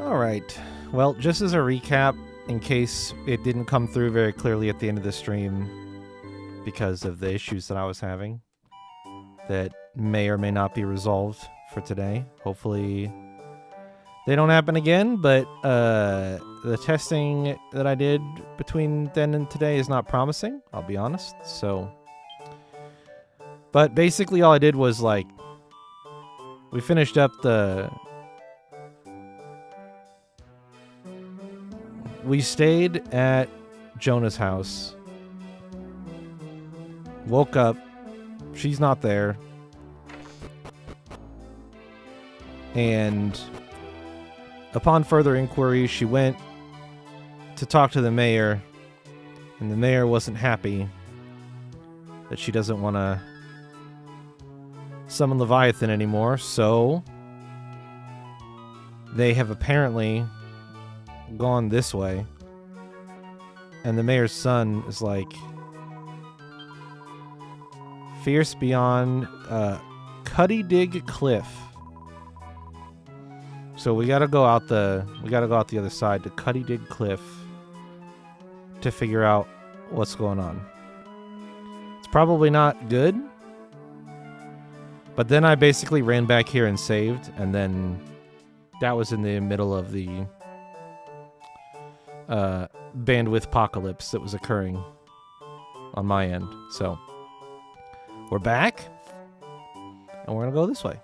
All right. Well, just as a recap, in case it didn't come through very clearly at the end of the stream because of the issues that I was having that may or may not be resolved for today. Hopefully they don't happen again, but the testing that I did between then and today is not promising, I'll be honest. So, but basically all I did was like, we finished up we stayed at Jonah's house, woke up, she's not there, and upon further inquiry, she went to talk to the mayor, and the mayor wasn't happy that she doesn't want to summon Leviathan anymore, so they have apparently gone this way, and the mayor's son is like fierce beyond Cuddy Dig Cliff. So we gotta go out the other side to Cuddy Dig Cliff to figure out what's going on. It's probably not good, but then I basically ran back here and saved, and then that was in the middle of the bandwidth apocalypse that was occurring on my end. So we're back, and we're gonna go this way.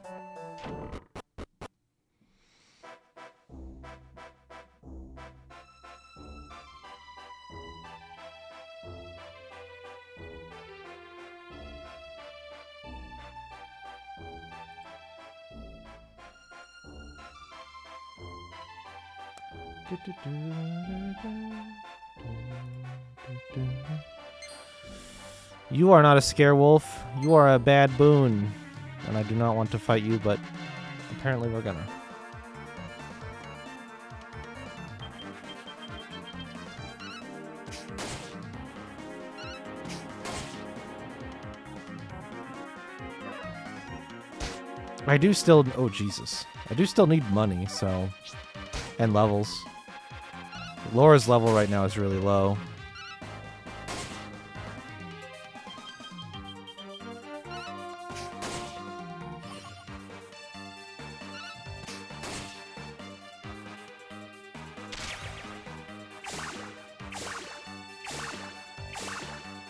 You are not a scare wolf. You are a bad boon. And I do not want to fight you, but apparently we're gonna. I do still... Oh, Jesus. I do still need money, so... And levels. Laura's level right now is really low.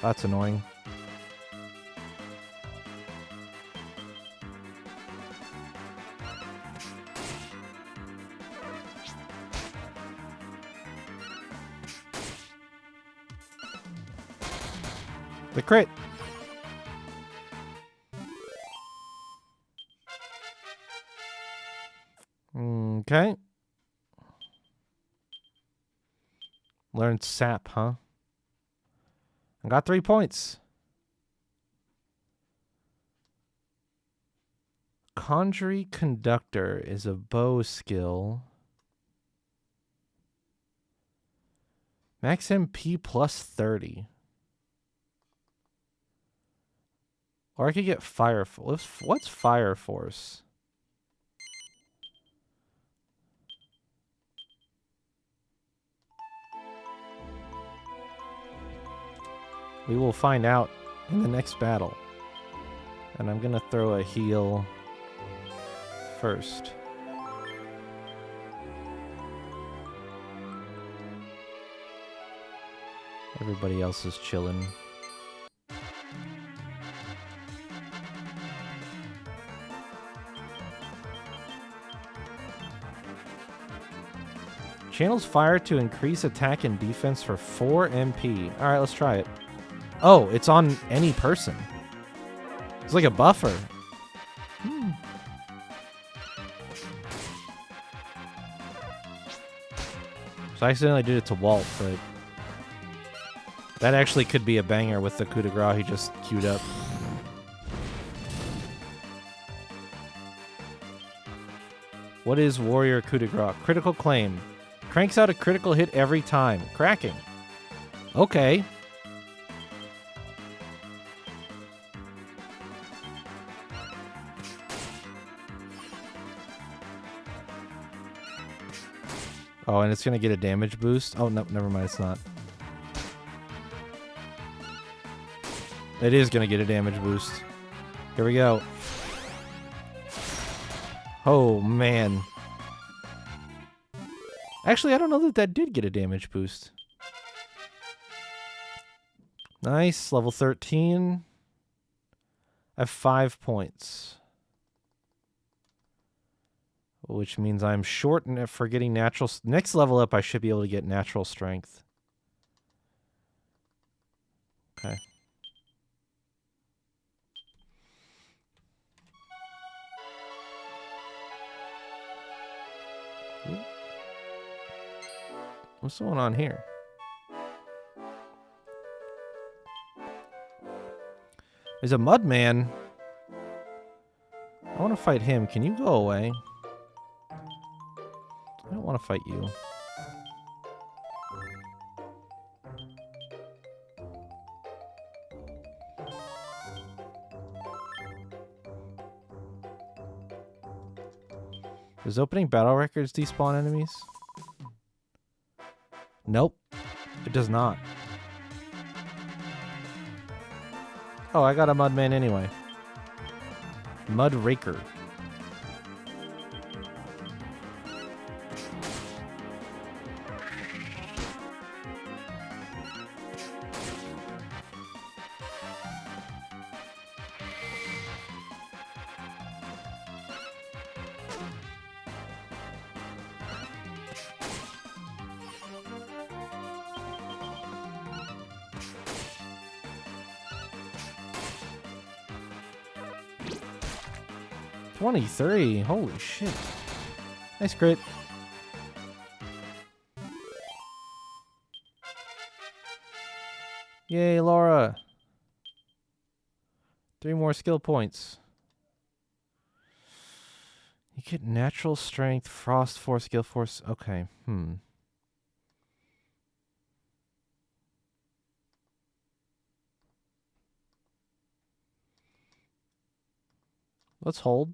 That's annoying. The crit. Okay. Learned sap, huh? I got 3 points. Conjury Conductor is a bow skill. Max MP plus 30. Or I could get Fire Force. What's Fire Force? We will find out in the next battle. And I'm gonna throw a heal first. Everybody else is chilling. Channels fire to increase attack and defense for 4 MP. Alright, let's try it. Oh, it's on any person. It's like a buffer. So I accidentally did it to Walt, but that actually could be a banger with the coup de grace he just queued up. What is Warrior coup de grace? Critical claim. Cranks out a critical hit every time. Cracking. Okay. Oh, and it's going to get a damage boost? Oh, no, never mind, it's not. It is going to get a damage boost. Here we go. Oh, man. Actually, I don't know that that did get a damage boost. Nice, level 13. I have 5 points. Which means I'm short for getting natural... Next level up, I should be able to get natural strength. Okay. Ooh. What's going on here? There's a Mudman. I want to fight him. Can you go away? I don't want to fight you. Does opening battle records despawn enemies? Nope. It does not. Oh, I got a Mudman anyway. Mud Raker. $23. Holy shit. Nice crit. Yay, Laura. 3 more skill points. You get natural strength, frost force, skill force. Okay. Let's hold.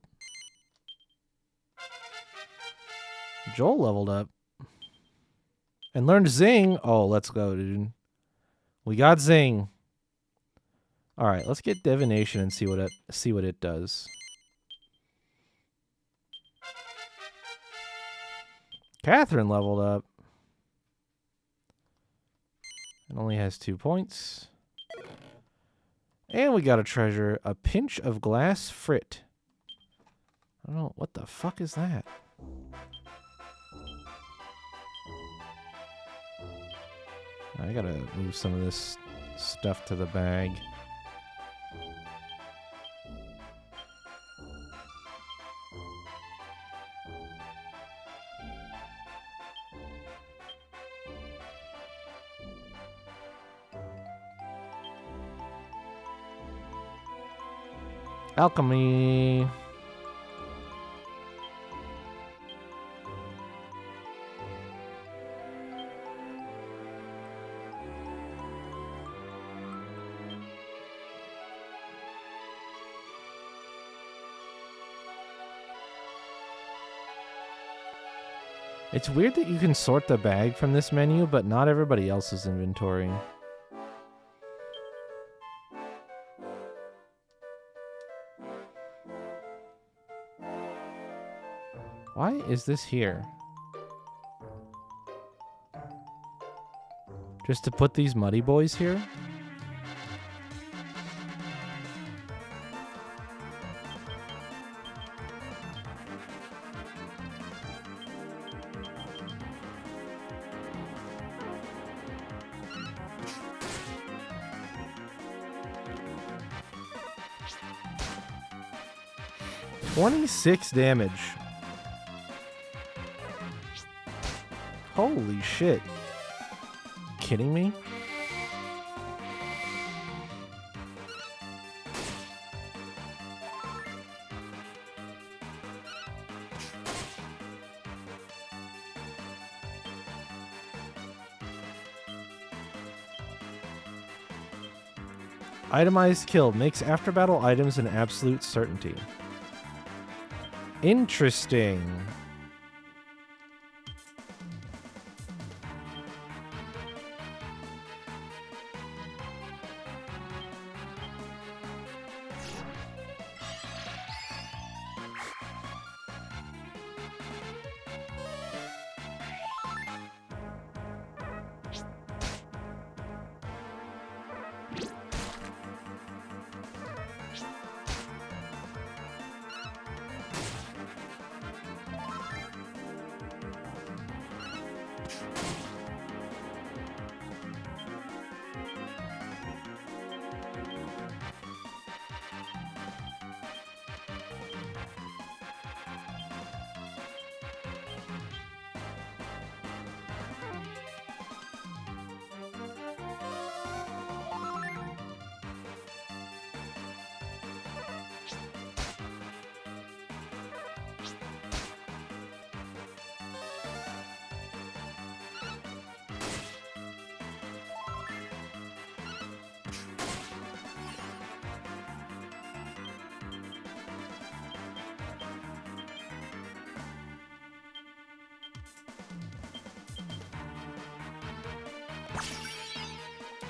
Joel leveled up. And learned Zing. Oh, let's go, dude. We got Zing. All right, let's get divination and see what it does. Catherine leveled up. It only has 2 points. And we got a treasure, a pinch of glass frit. I don't know, what the fuck is that? I gotta move some of this stuff to the bag. Alchemy. It's weird that you can sort the bag from this menu, but not everybody else's inventory. Why is this here? Just to put these muddy boys here? $26 damage. Holy shit. Kidding me? Itemized kill makes after battle items an absolute certainty. Interesting.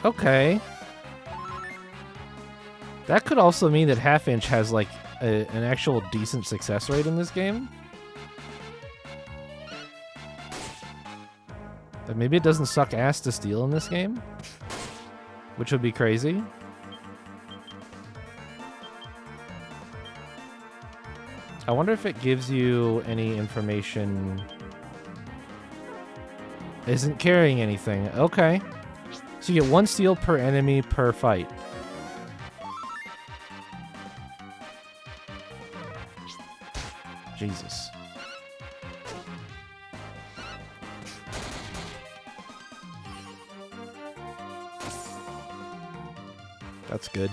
Okay. That could also mean that half-inch has, like, an actual decent success rate in this game. That maybe it doesn't suck ass to steal in this game, which would be crazy. I wonder if it gives you any information. Isn't carrying anything. Okay. So you get 1 steal per enemy per fight. Jesus. That's good.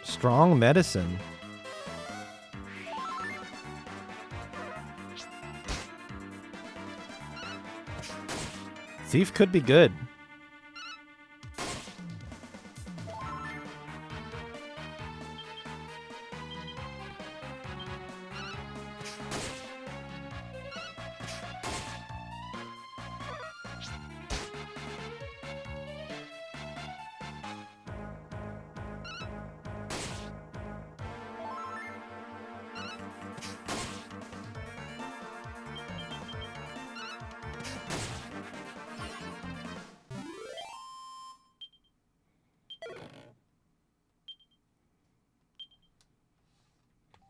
Strong medicine. Thief could be good.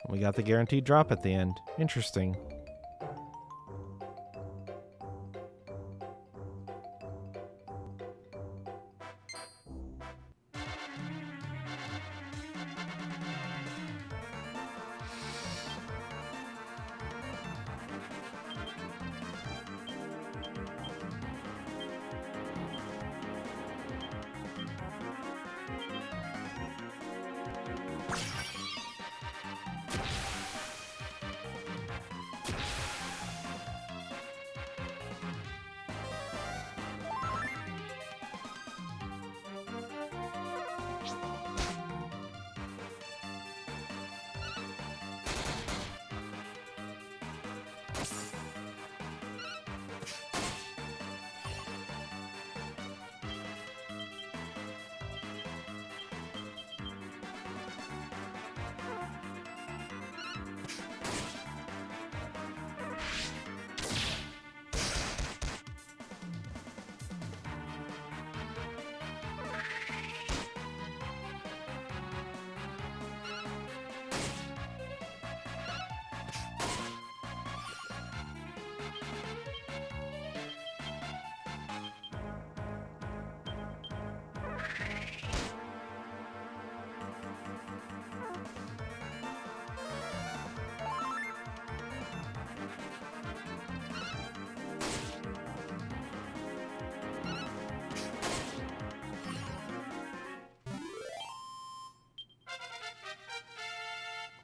We got the guaranteed drop at the end. Interesting.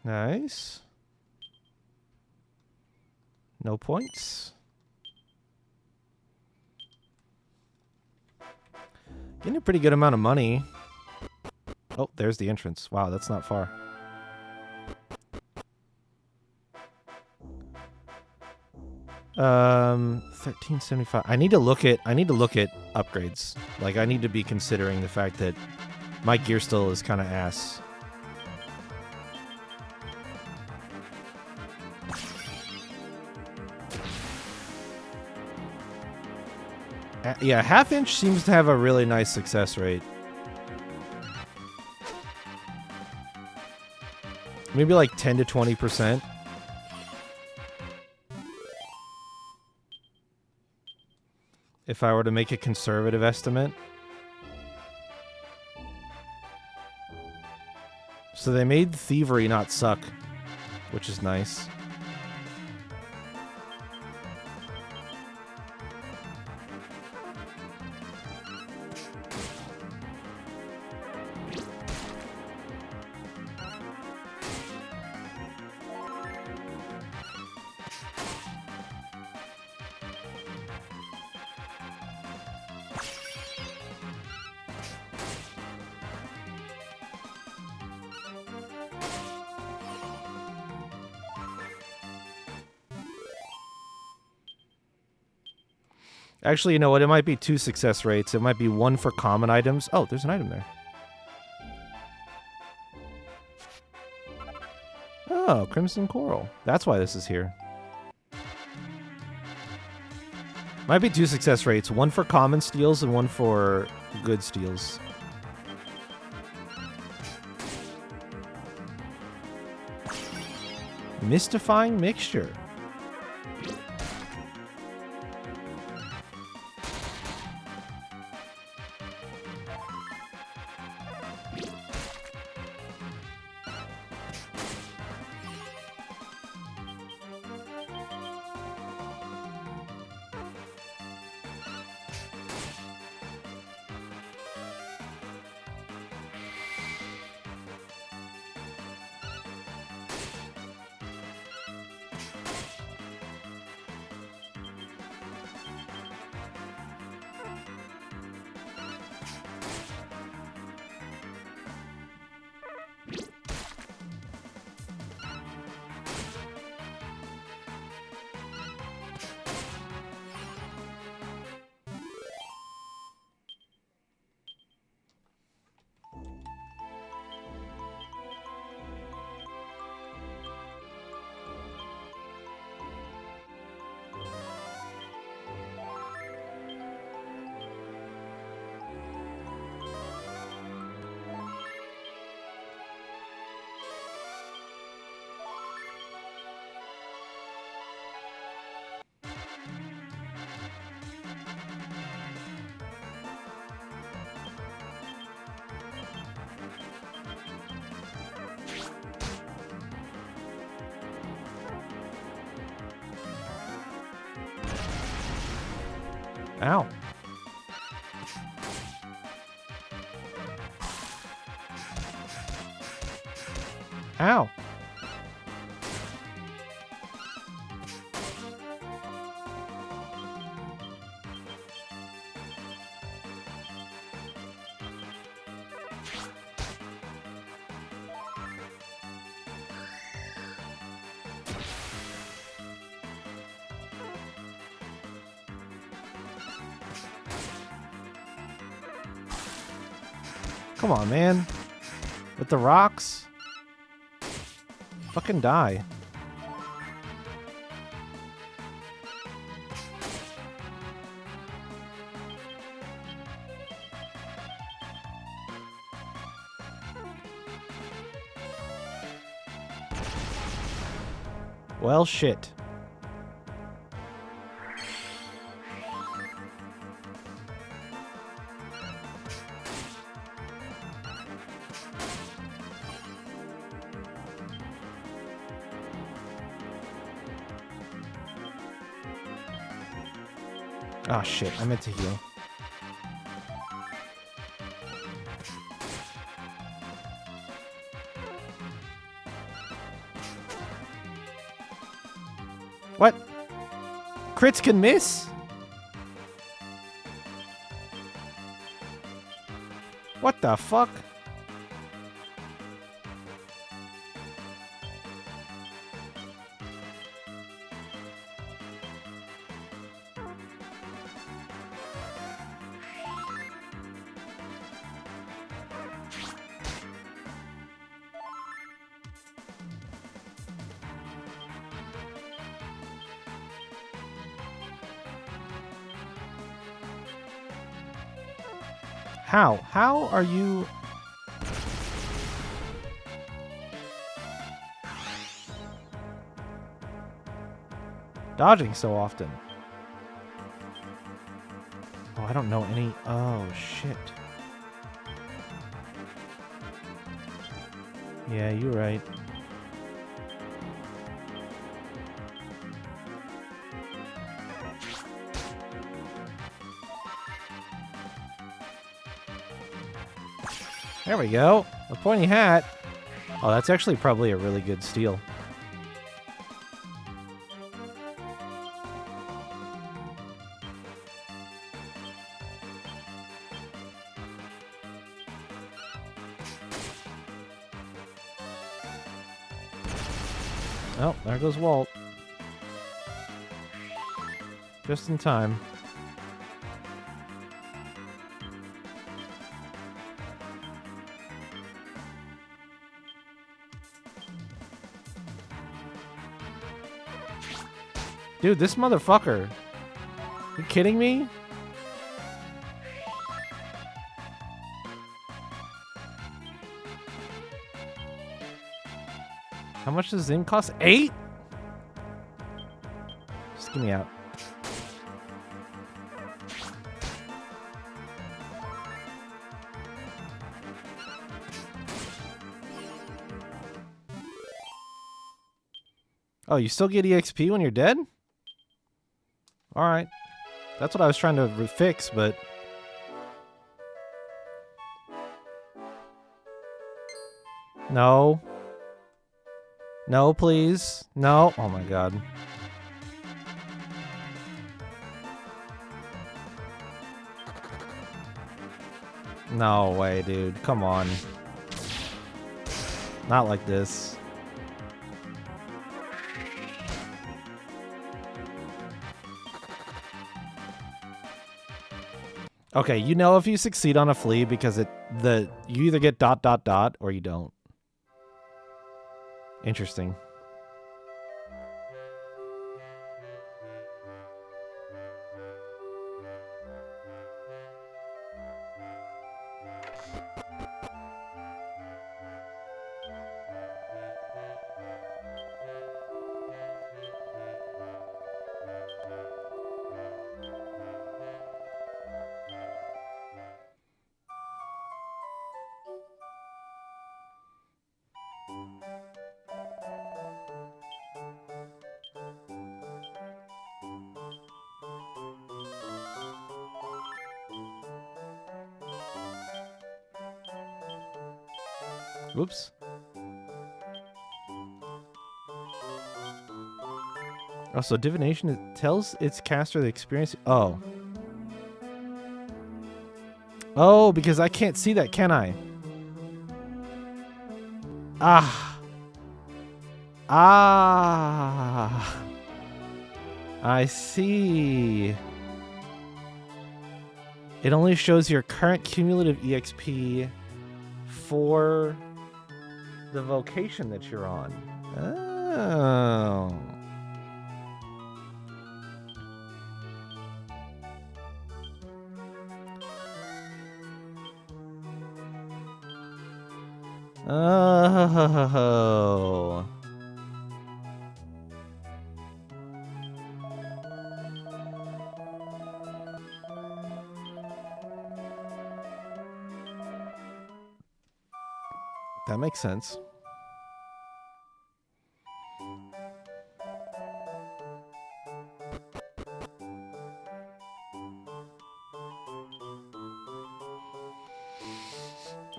Nice. No points. Getting a pretty good amount of money. Oh, there's the entrance. Wow, that's not far. $13.75. I need to look at upgrades. Like, I need to be considering the fact that my gear still is kind of ass. Yeah, half-inch seems to have a really nice success rate. Maybe like 10 to 20%. If I were to make a conservative estimate. So they made thievery not suck, which is nice. Actually, you know what? It might be 2 success rates. It might be 1 for common items. Oh, there's an item there. Oh, Crimson Coral. That's why this is here. Might be 2 success rates. 1 for common steals and 1 for good steals. Mystifying mixture. Ow. Ow. Come on, man. With the rocks? Fucking die. Well, shit. Oh shit, I meant to heal. What? Crits can miss? What the fuck? How? How are you... dodging so often? Oh, I don't know any... Oh, shit. Yeah, you're right. There we go. A pointy hat. Oh, that's actually probably a really good steal. Oh, there goes Walt. Just in time. Dude, this motherfucker. You kidding me? How much does Zing cost? 8? Just give me out. Oh, you still get EXP when you're dead? Alright. That's what I was trying to fix, but... No. No, please. No. Oh my god. No way, dude. Come on. Not like this. Okay, you know if you succeed on a flea because you either get ... or you don't. Interesting. Whoops. Oh, so divination, it tells its caster the experience. Oh. Oh, because I can't see that, can I? Ah. Ah. I see. It only shows your current cumulative EXP for the vocation that you're on. Oh. Oh. That makes sense.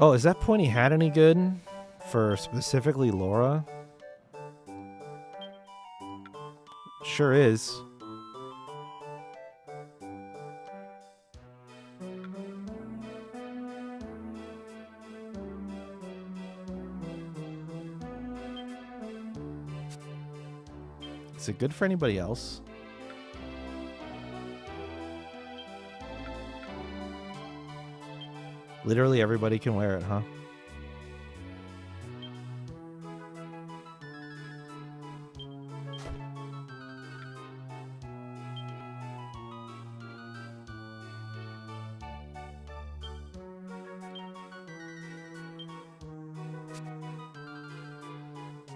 Oh, is that pointy hat any good for specifically Laura? Sure is. Is it good for anybody else? Literally everybody can wear it, huh?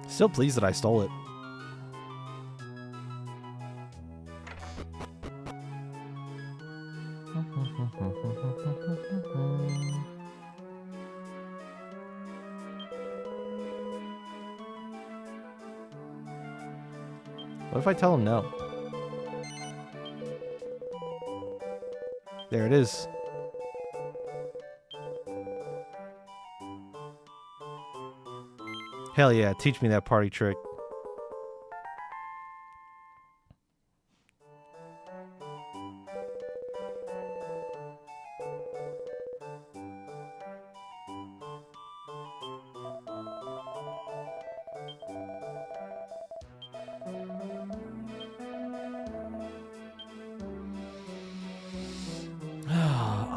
Still pleased that I stole it. What if I tell him no? There it is. Hell yeah, teach me that party trick.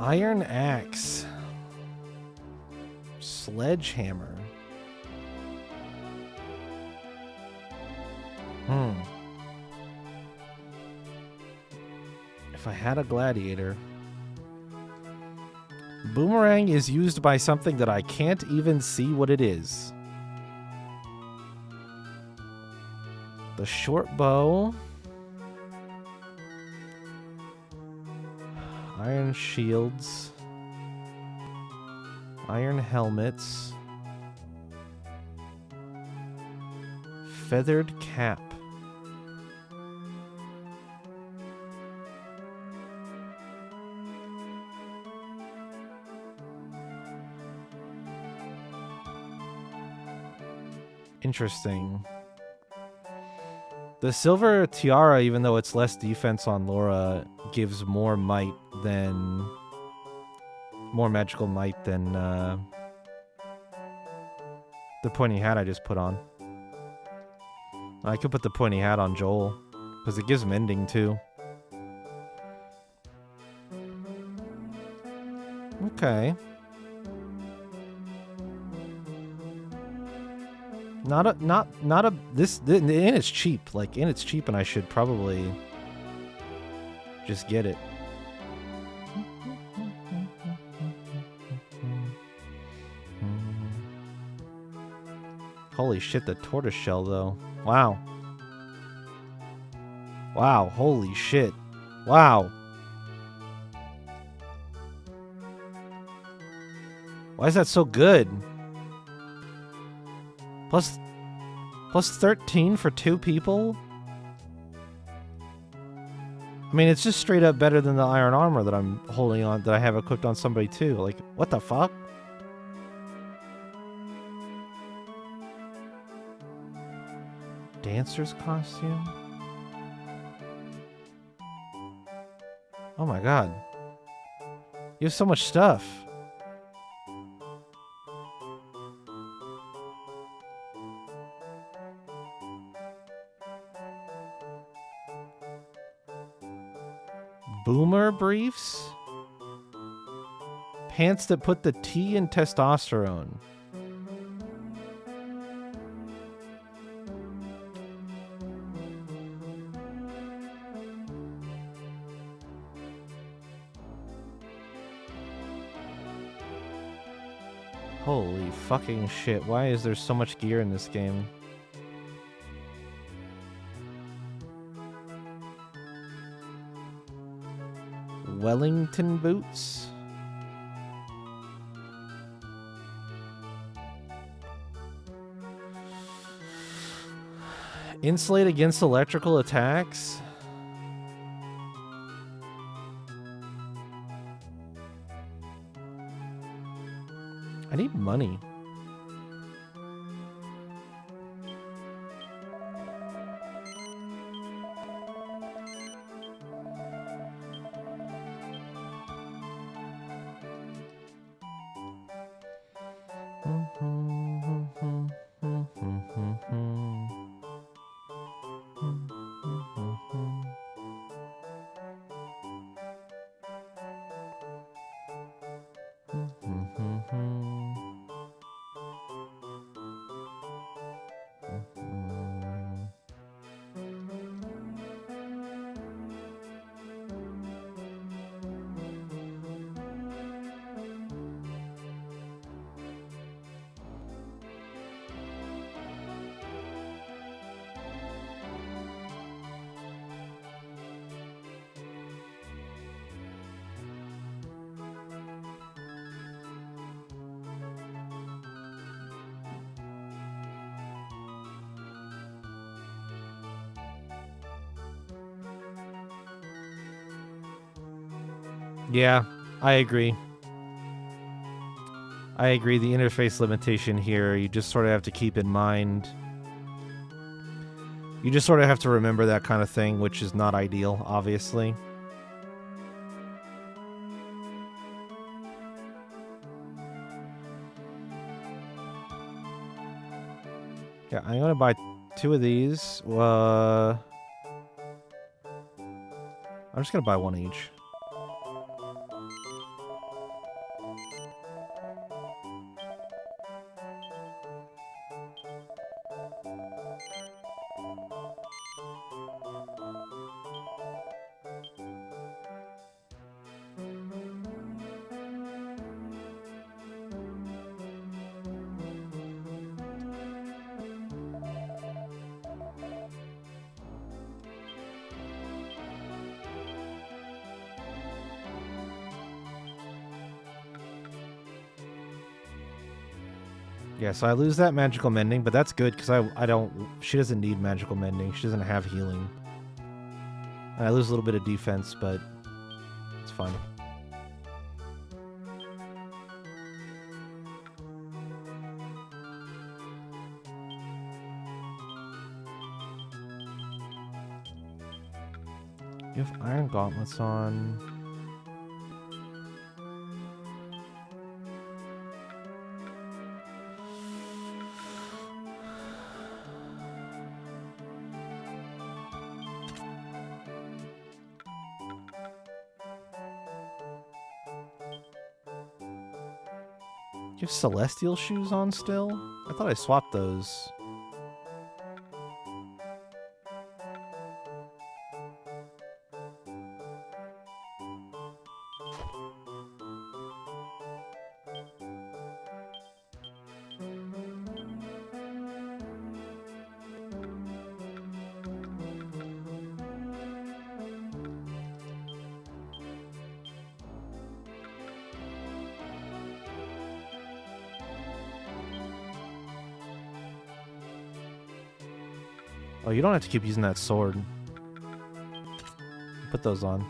Iron axe. Sledgehammer. If I had a gladiator. Boomerang is used by something that I can't even see what it is. The short bow. Iron shields. Iron helmets. Feathered cap. Interesting. The silver tiara, even though it's less defense on Laura, gives more might than... more magical might than the pointy hat I just put on. I could put the pointy hat on Joel, because it gives mending too. Okay. And it's cheap. Like, and it's cheap, and I should probably just get it. Holy shit, the tortoise shell, though. Wow. Wow, holy shit. Wow. Why is that so good? Plus 13 for 2 people? I mean, it's just straight up better than the iron armor that I'm holding on, that I have equipped on somebody too. Like, what the fuck? Dancer's costume? Oh my god. You have so much stuff. Boomer briefs? Pants that put the T in testosterone. Holy fucking shit. Why is there so much gear in this game? Wellington boots? Insulate against electrical attacks? I need money. Yeah, I agree. I agree. The interface limitation here, you just sort of have to keep in mind. You just sort of have to remember that kind of thing, which is not ideal, obviously. Yeah, I'm gonna buy 2 of these. I'm just gonna buy 1 each. Yeah, so I lose that magical mending, but that's good because I don't. She doesn't need magical mending. She doesn't have healing. And I lose a little bit of defense, but it's fine. You have Iron Gauntlets on. You have Celestial Shoes on still? I thought I swapped those. Oh, you don't have to keep using that sword. Put those on.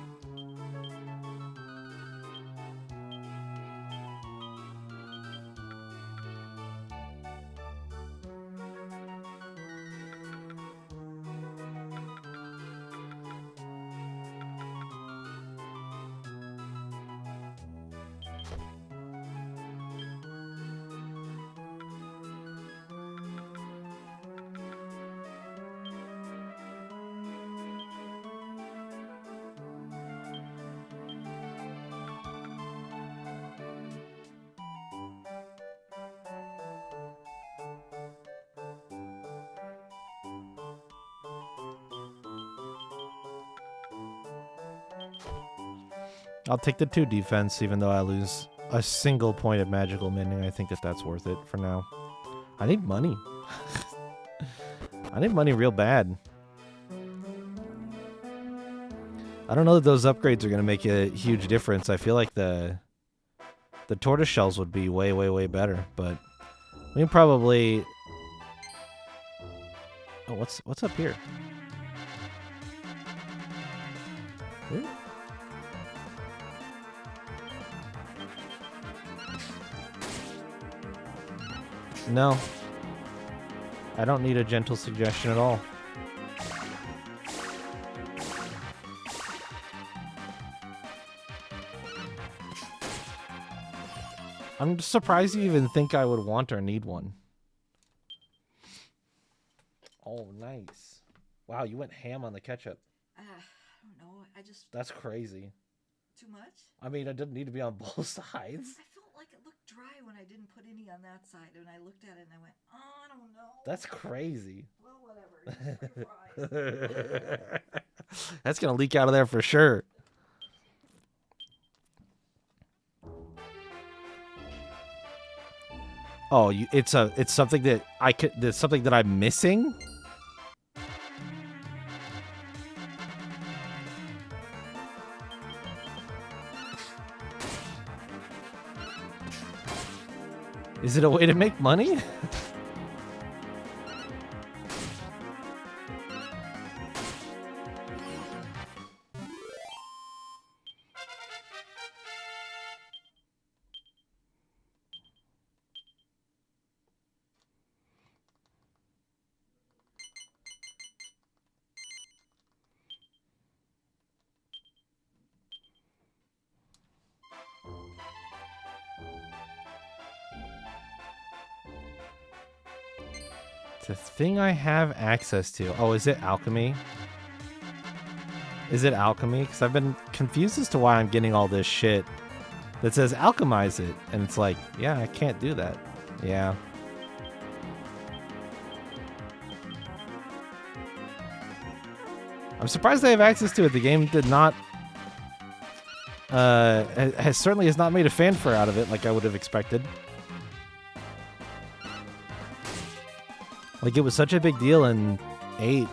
I'll take the 2 defense, even though I lose a single point of magical mending. I think that that's worth it for now. I need money. I need money real bad. I don't know that those upgrades are going to make a huge difference. I feel like the tortoise shells would be way, way, way better, but we can probably... Oh, what's up here? Ooh. No. I don't need a gentle suggestion at all. I'm just surprised you even think I would want or need one. Oh, nice. Wow, you went ham on the ketchup. I don't know. That's crazy. Too much? I mean, it didn't need to be on both sides. I felt like it looked dry when I didn't put any on that side, and I looked at it and I went, oh, I don't know. That's crazy. Well, whatever. That's gonna leak out of there for sure. Oh, it's something that that's something that I'm missing. Is it a way to make money? The thing I have access to. Oh, is it alchemy? Is it alchemy? Because I've been confused as to why I'm getting all this shit that says alchemize it. And it's like, yeah, I can't do that. Yeah. I'm surprised I have access to it. The game did not... certainly has not made a fanfare out of it like I would have expected. Like, it was such a big deal in 8.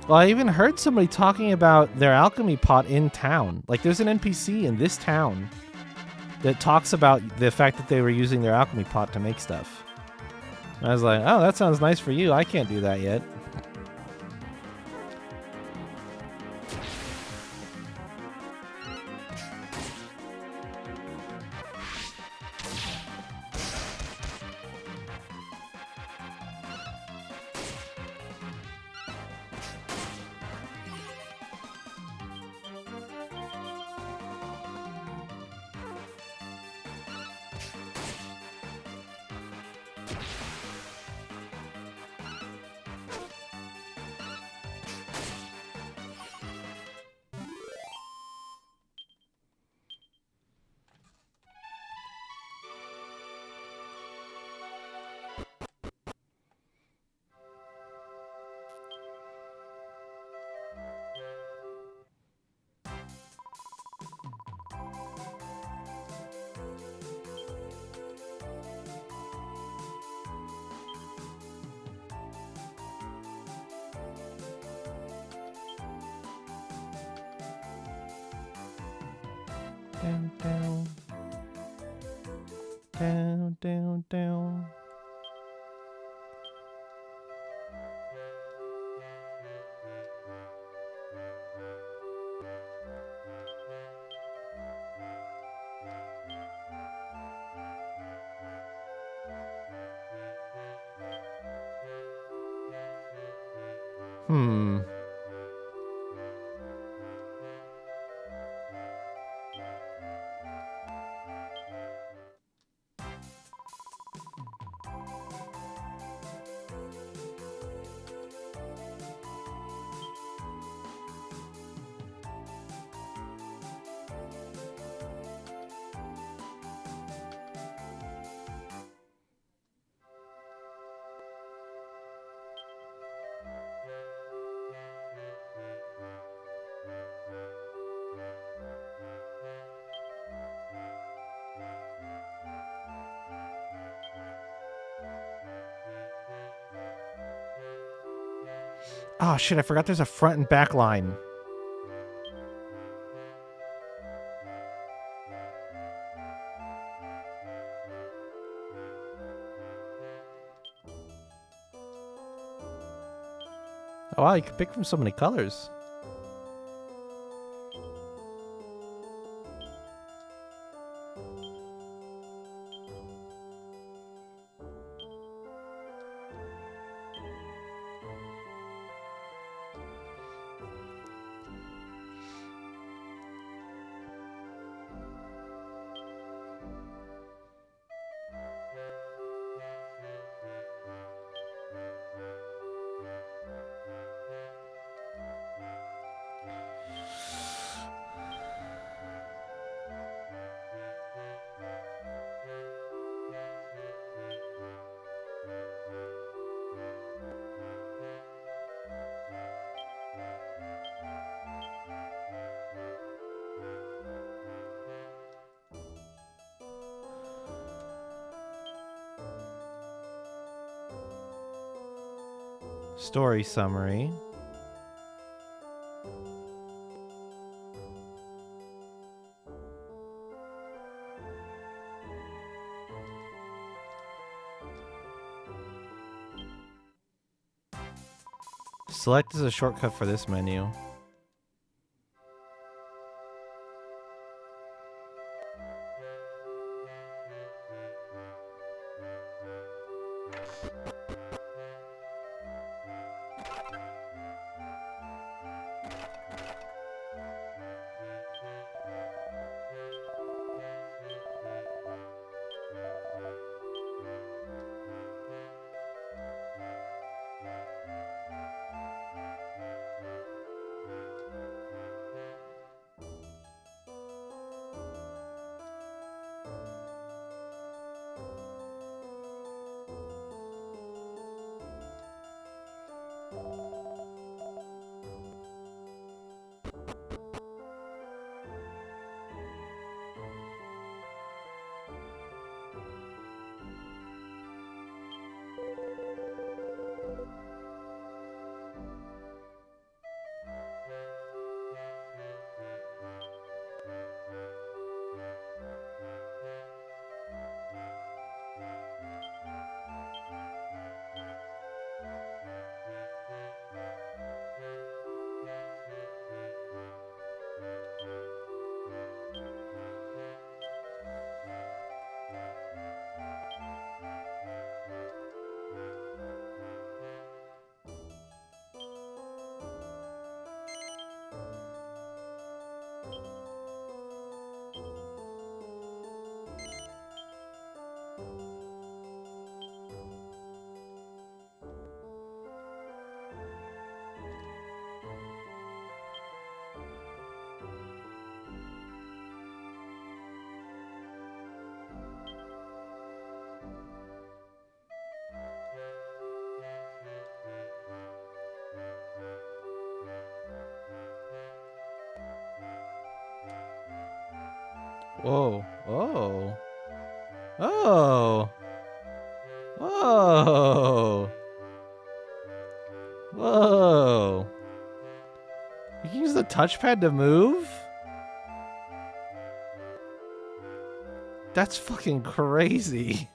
Well, I even heard somebody talking about their alchemy pot in town. Like, there's an NPC in this town that talks about the fact that they were using their alchemy pot to make stuff. And I was like, oh, that sounds nice for you. I can't do that yet. Down, down. Down, down, down. Hmm. Oh, shit, I forgot there's a front and back line. Oh, wow, you can pick from so many colors. Story summary. Select is a shortcut for this menu. Whoa. Oh. Oh. Whoa. Whoa. You can use the touchpad to move? That's fucking crazy.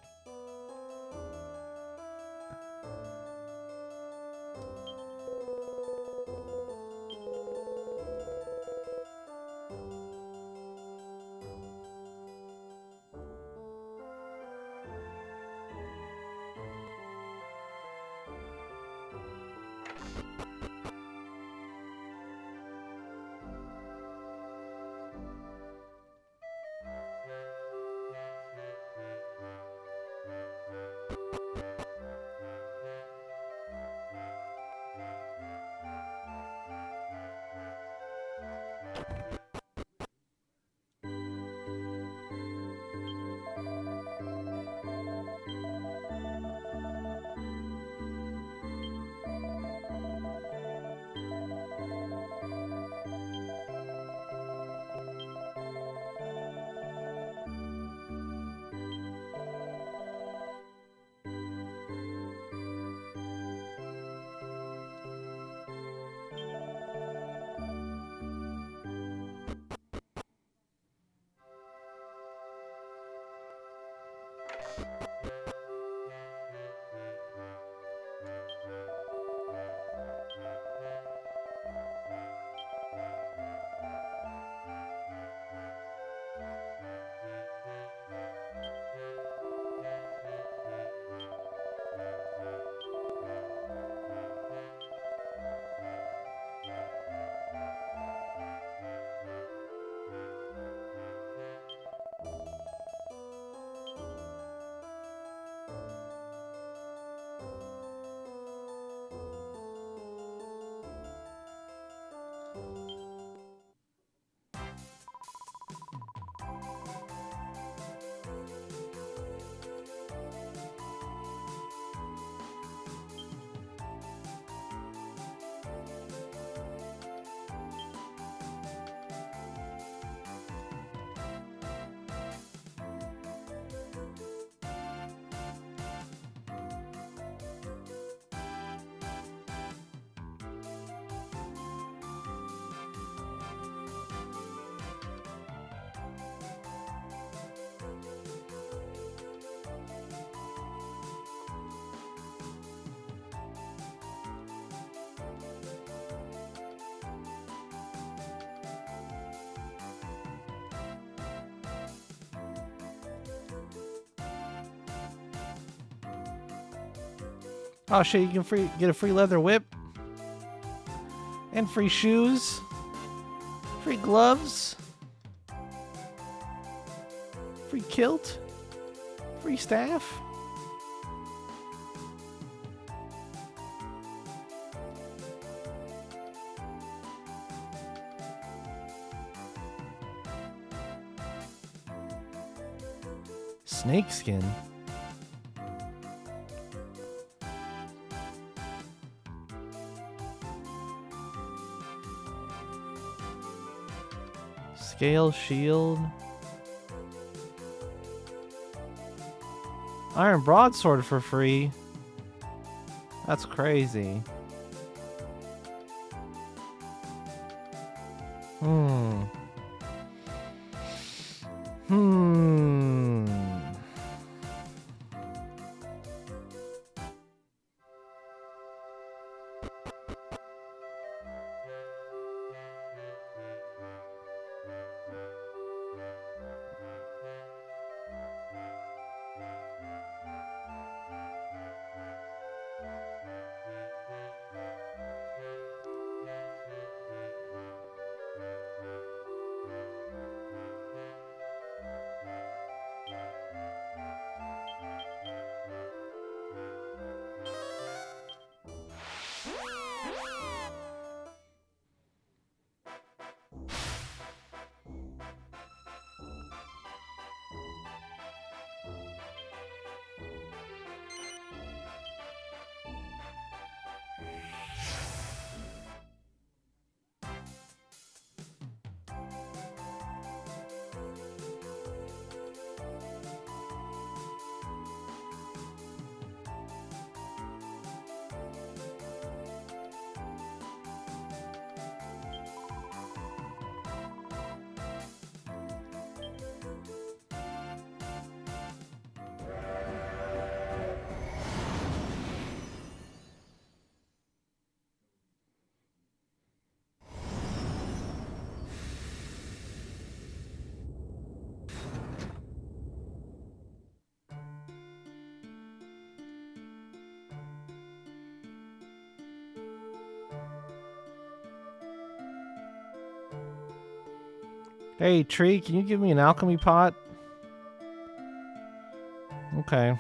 Oh shit, you can get a free leather whip. And free shoes. Free gloves. Free kilt. Free staff. Snakeskin. Scale shield. Iron broadsword for free. That's crazy. Hmm. Hey, tree, can you give me an alchemy pot? Okay.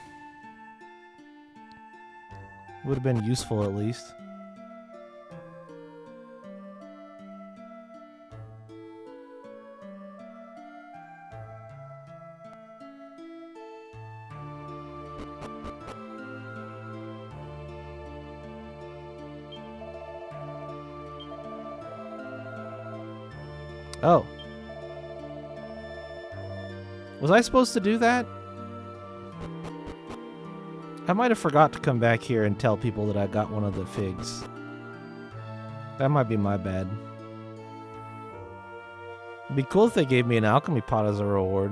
Would have been useful at least. Oh. Was I supposed to do that? I might have forgot to come back here and tell people that I got one of the figs. That might be my bad. It'd be cool if they gave me an alchemy pot as a reward.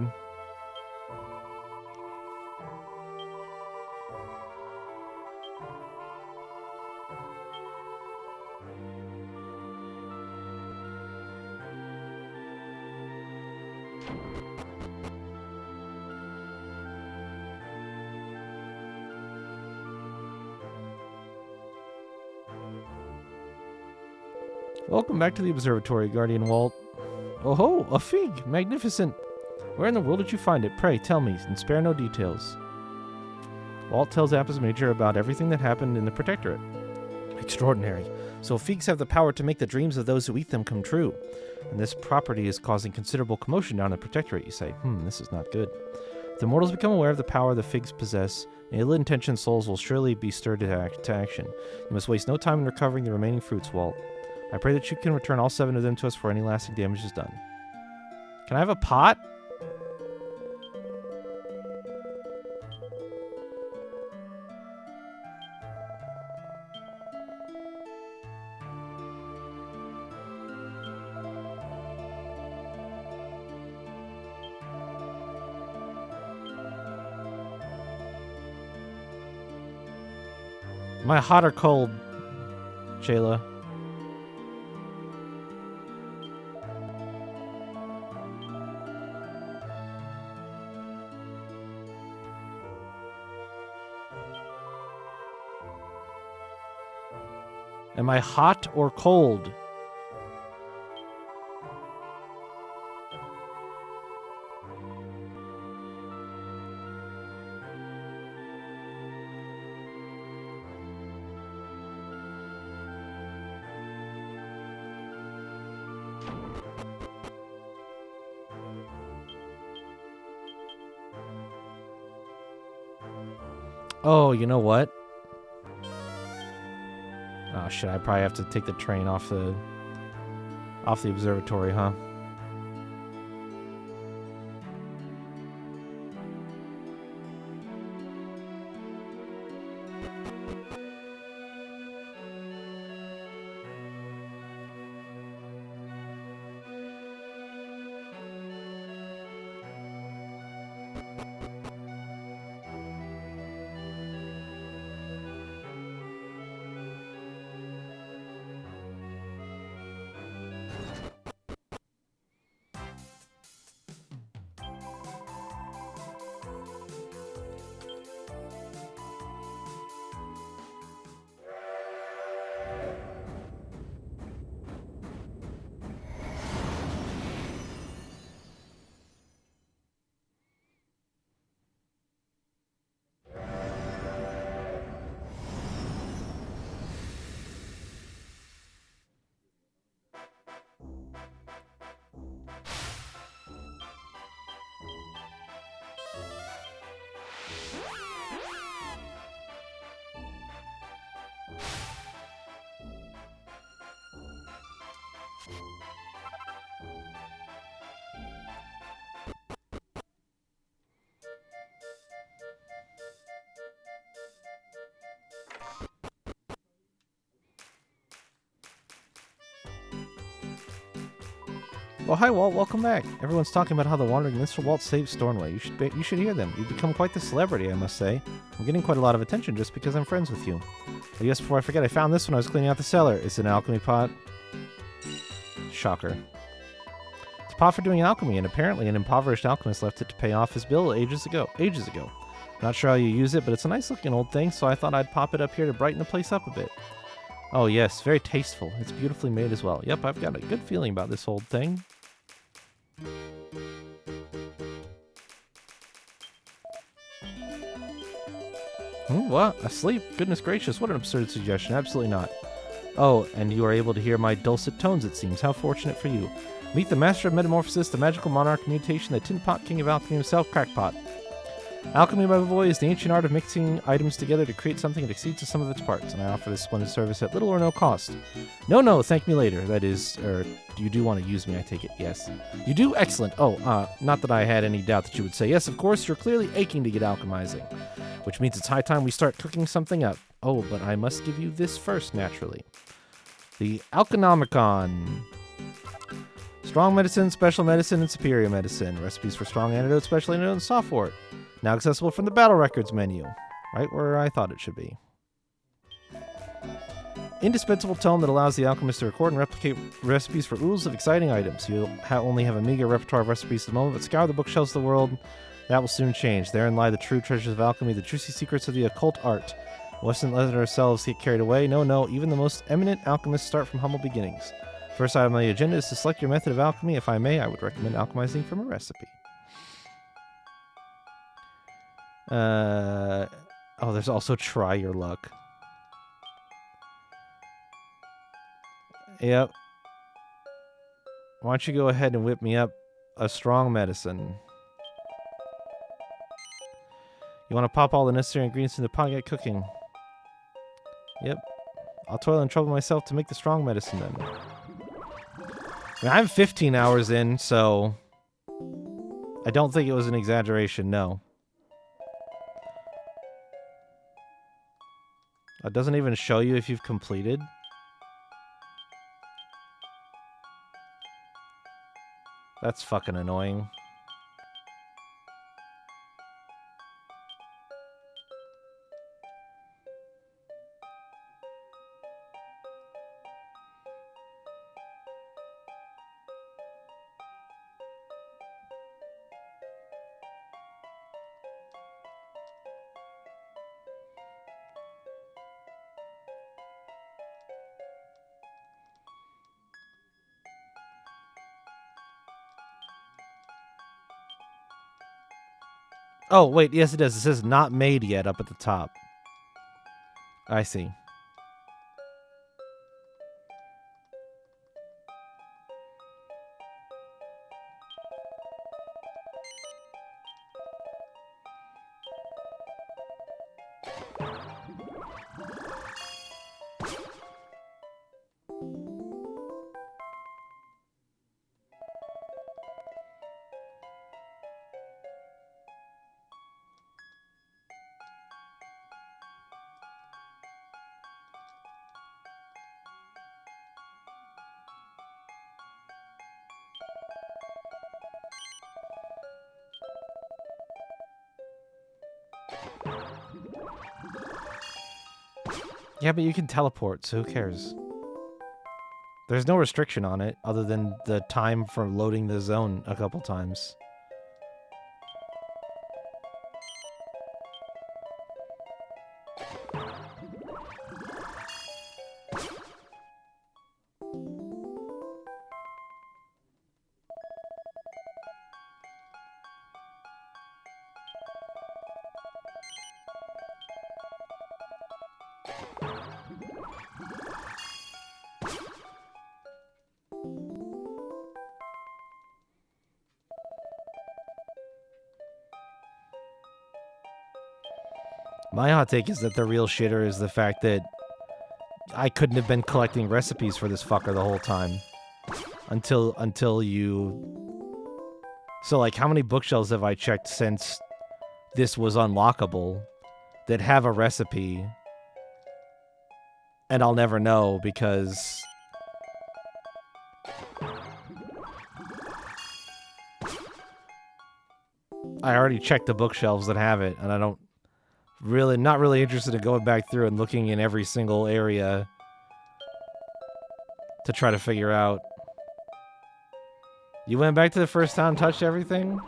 Welcome back to the observatory, Guardian Walt. Oh ho, a fig! Magnificent! Where in the world did you find it? Pray, tell me, and spare no details. Walt tells Apis Major about everything that happened in the Protectorate. Extraordinary. So figs have the power to make the dreams of those who eat them come true. And this property is causing considerable commotion down in the Protectorate, you say. This is not good. If the mortals become aware of the power the figs possess, ill-intentioned souls will surely be stirred to action. You must waste no time in recovering the remaining fruits, Walt. I pray that you can return all 7 of them to us before any lasting damage is done. Can I have a pot? Am I hot or cold, Shayla? Am I hot or cold? Oh, you know what? Oh shit, I probably have to take the train off the observatory, huh? Well, hi, Walt. Welcome back. Everyone's talking about how the wandering minstrel Walt saved Stornway. You should hear them. You've become quite the celebrity, I must say. I'm getting quite a lot of attention just because I'm friends with you. But yes, before I forget, I found this when I was cleaning out the cellar. It's an alchemy pot. Shocker. It's a pot for doing alchemy, and apparently an impoverished alchemist left it to pay off his bill ages ago. Not sure how you use it, but it's a nice-looking old thing, so I thought I'd pop it up here to brighten the place up a bit. Oh yes, very tasteful. It's beautifully made as well. Yep, I've got a good feeling about this old thing. What? Asleep? Goodness gracious, what an absurd suggestion. Absolutely not. Oh, and you are able to hear my dulcet tones, it seems. How fortunate for you. Meet the master of metamorphosis, the magical monarch of mutation, the tin pot king of alchemy himself, Crackpot. Alchemy, my boy, is the ancient art of mixing items together to create something that exceeds the sum of its parts, and I offer this splendid service at little or no cost. No, thank me later. That is, you do want to use me, I take it, yes. You do? Excellent. Oh, not that I had any doubt that you would say yes, of course, you're clearly aching to get alchemizing, which means it's high time we start cooking something up. Oh, but I must give you this first, naturally. The Alchonomicon. Strong medicine, special medicine, and superior medicine. Recipes for strong antidote, special antidote, and soft wort. Now accessible from the Battle Records menu. Right where I thought it should be. Indispensable tome that allows the alchemist to record and replicate recipes for oodles of exciting items. You'll only have a meager repertoire of recipes at the moment, but scour the bookshelves of the world. That will soon change. Therein lie the true treasures of alchemy, the juicy secrets of the occult art. We mustn't let ourselves get carried away. No, even the most eminent alchemists start from humble beginnings. First item on the agenda is to select your method of alchemy. If I may, I would recommend alchemizing from a recipe. There's also try your luck. Yep. Why don't you go ahead and whip me up a strong medicine? You want to pop all the necessary ingredients in the pot and get cooking. Yep. I'll toil and trouble myself to make the strong medicine then. I mean, I'm 15 hours in, so I don't think it was an exaggeration, no. It doesn't even show you if you've completed. That's fucking annoying. Oh, wait, yes it does. It says not made yet up at the top. I see. Yeah, but you can teleport, so who cares? There's no restriction on it, other than the time for loading the zone a couple times. My hot take is that the real shitter is the fact that I couldn't have been collecting recipes for this fucker the whole time. Until you... So, like, how many bookshelves have I checked since this was unlockable that have a recipe? And I'll never know because... I already checked the bookshelves that have it, and I don't... Not really interested in going back through and looking in every single area to try to figure out. You went back to the first town and touched everything?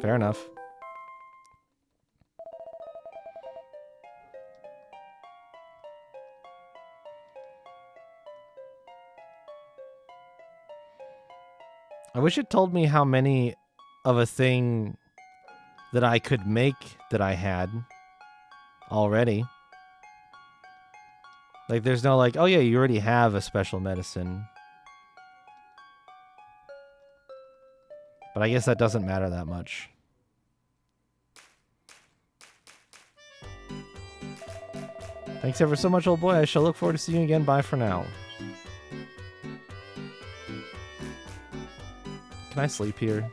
Fair enough. I wish it told me how many of a thing that I could make that I had already. Like, there's no like, oh yeah, you already have a special medicine. But I guess that doesn't matter that much. Thanks ever so much, old boy. I shall look forward to seeing you again. Bye for now. Can I sleep here?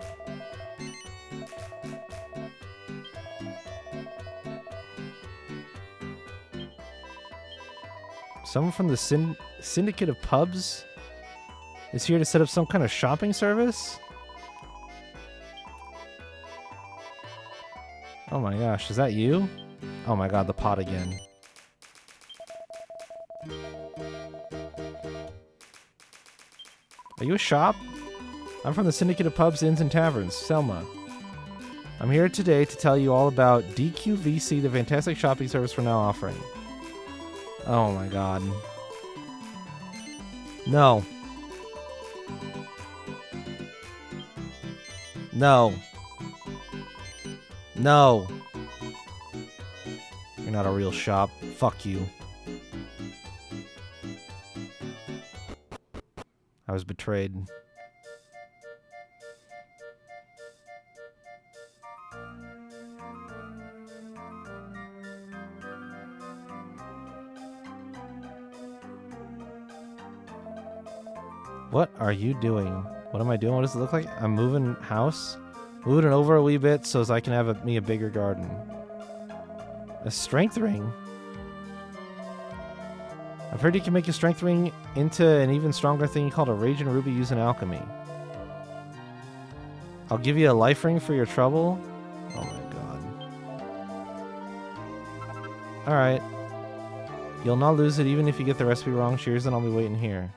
Someone from the syndicate of pubs is here to set up some kind of shopping service? Oh my gosh, is that you? Oh my god, the pot again. Are you a shop? I'm from the Syndicate of Pubs, Inns, and Taverns, Selma. I'm here today to tell you all about DQVC, the fantastic shopping service we're now offering. Oh my god. No. No. No. You're not a real shop. Fuck you. I was betrayed. What are you doing? What am I doing? What does it look like? I'm moving house? Moving it over a wee bit so as I can have me a bigger garden. A strength ring? I've heard you can make a strength ring into an even stronger thing called a Raging Ruby using alchemy. I'll give you a life ring for your trouble? Oh my god. Alright. You'll not lose it even if you get the recipe wrong. Cheers, and I'll be waiting here.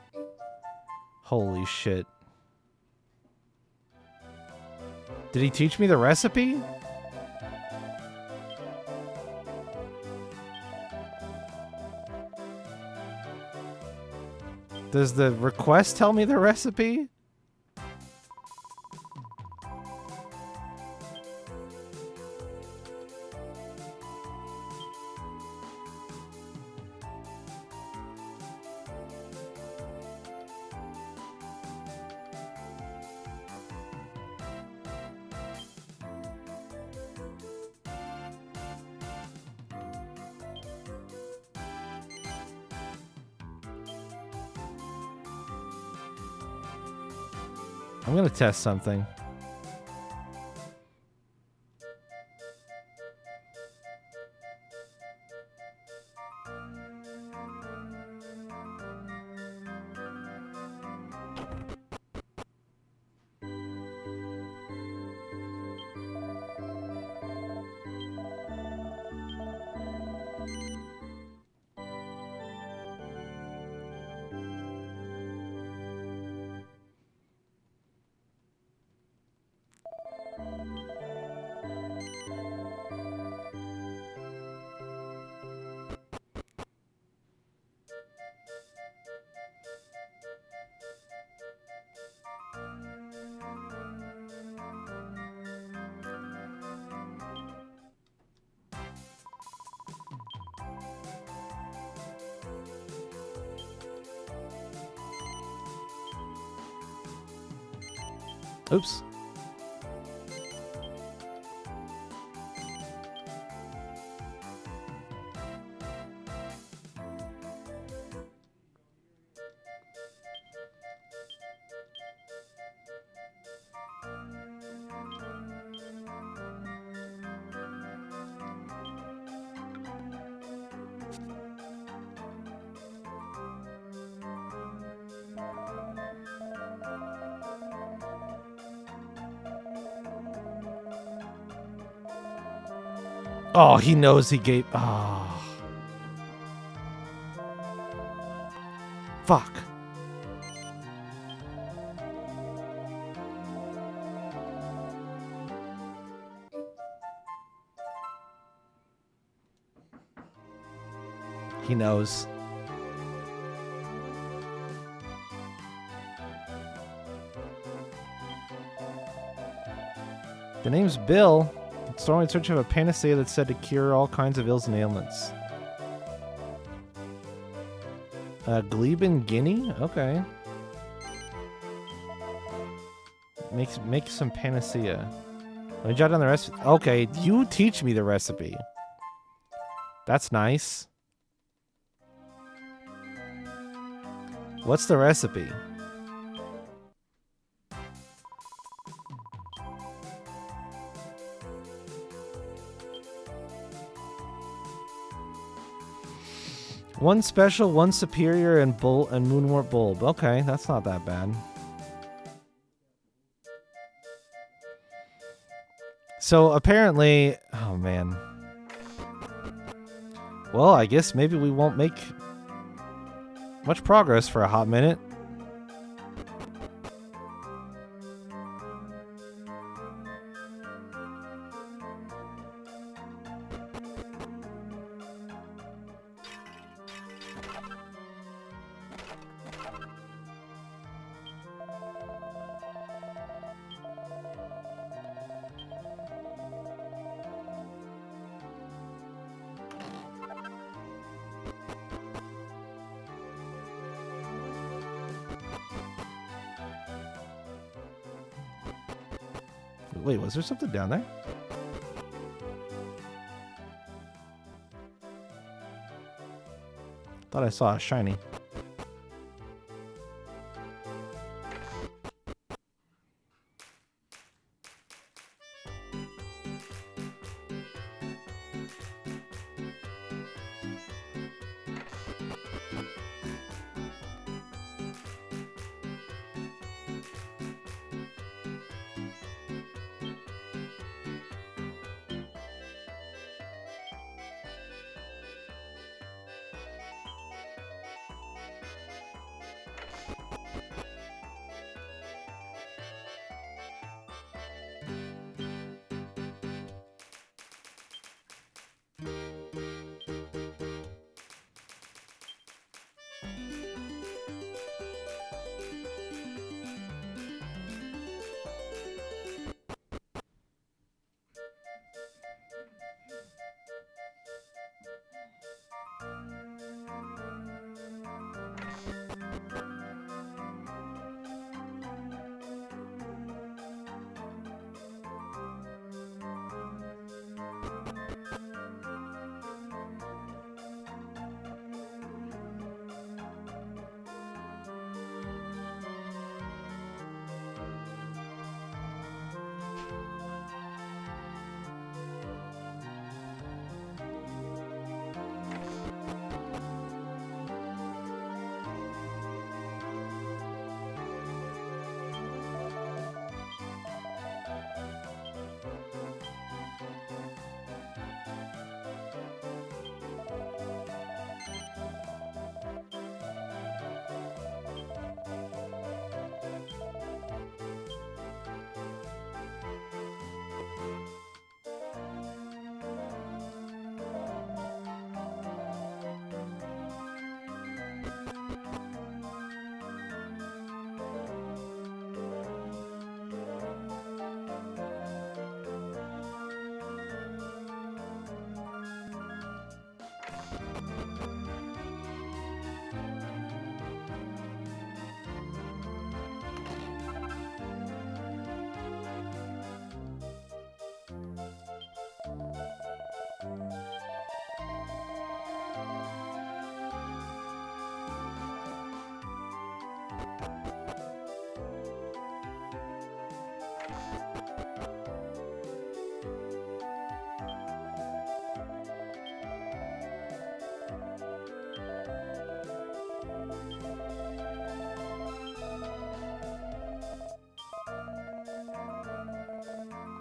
Holy shit. Did he teach me the recipe? Does the request tell me the recipe? I'm gonna test something. Oops. Oh, he knows he gave... Oh. Fuck. He knows. The name's Bill. Stormy in search of a panacea that's said to cure all kinds of ills and ailments. Gleben Guinea? Okay. Make some panacea. Let me jot down the recipe. Okay, you teach me the recipe. That's nice. What's the recipe? One special, one superior, and moonwort bulb. Okay, that's not that bad. So apparently, oh man. Well, I guess maybe we won't make much progress for a hot minute. Wait, was there something down there? Thought I saw a shiny.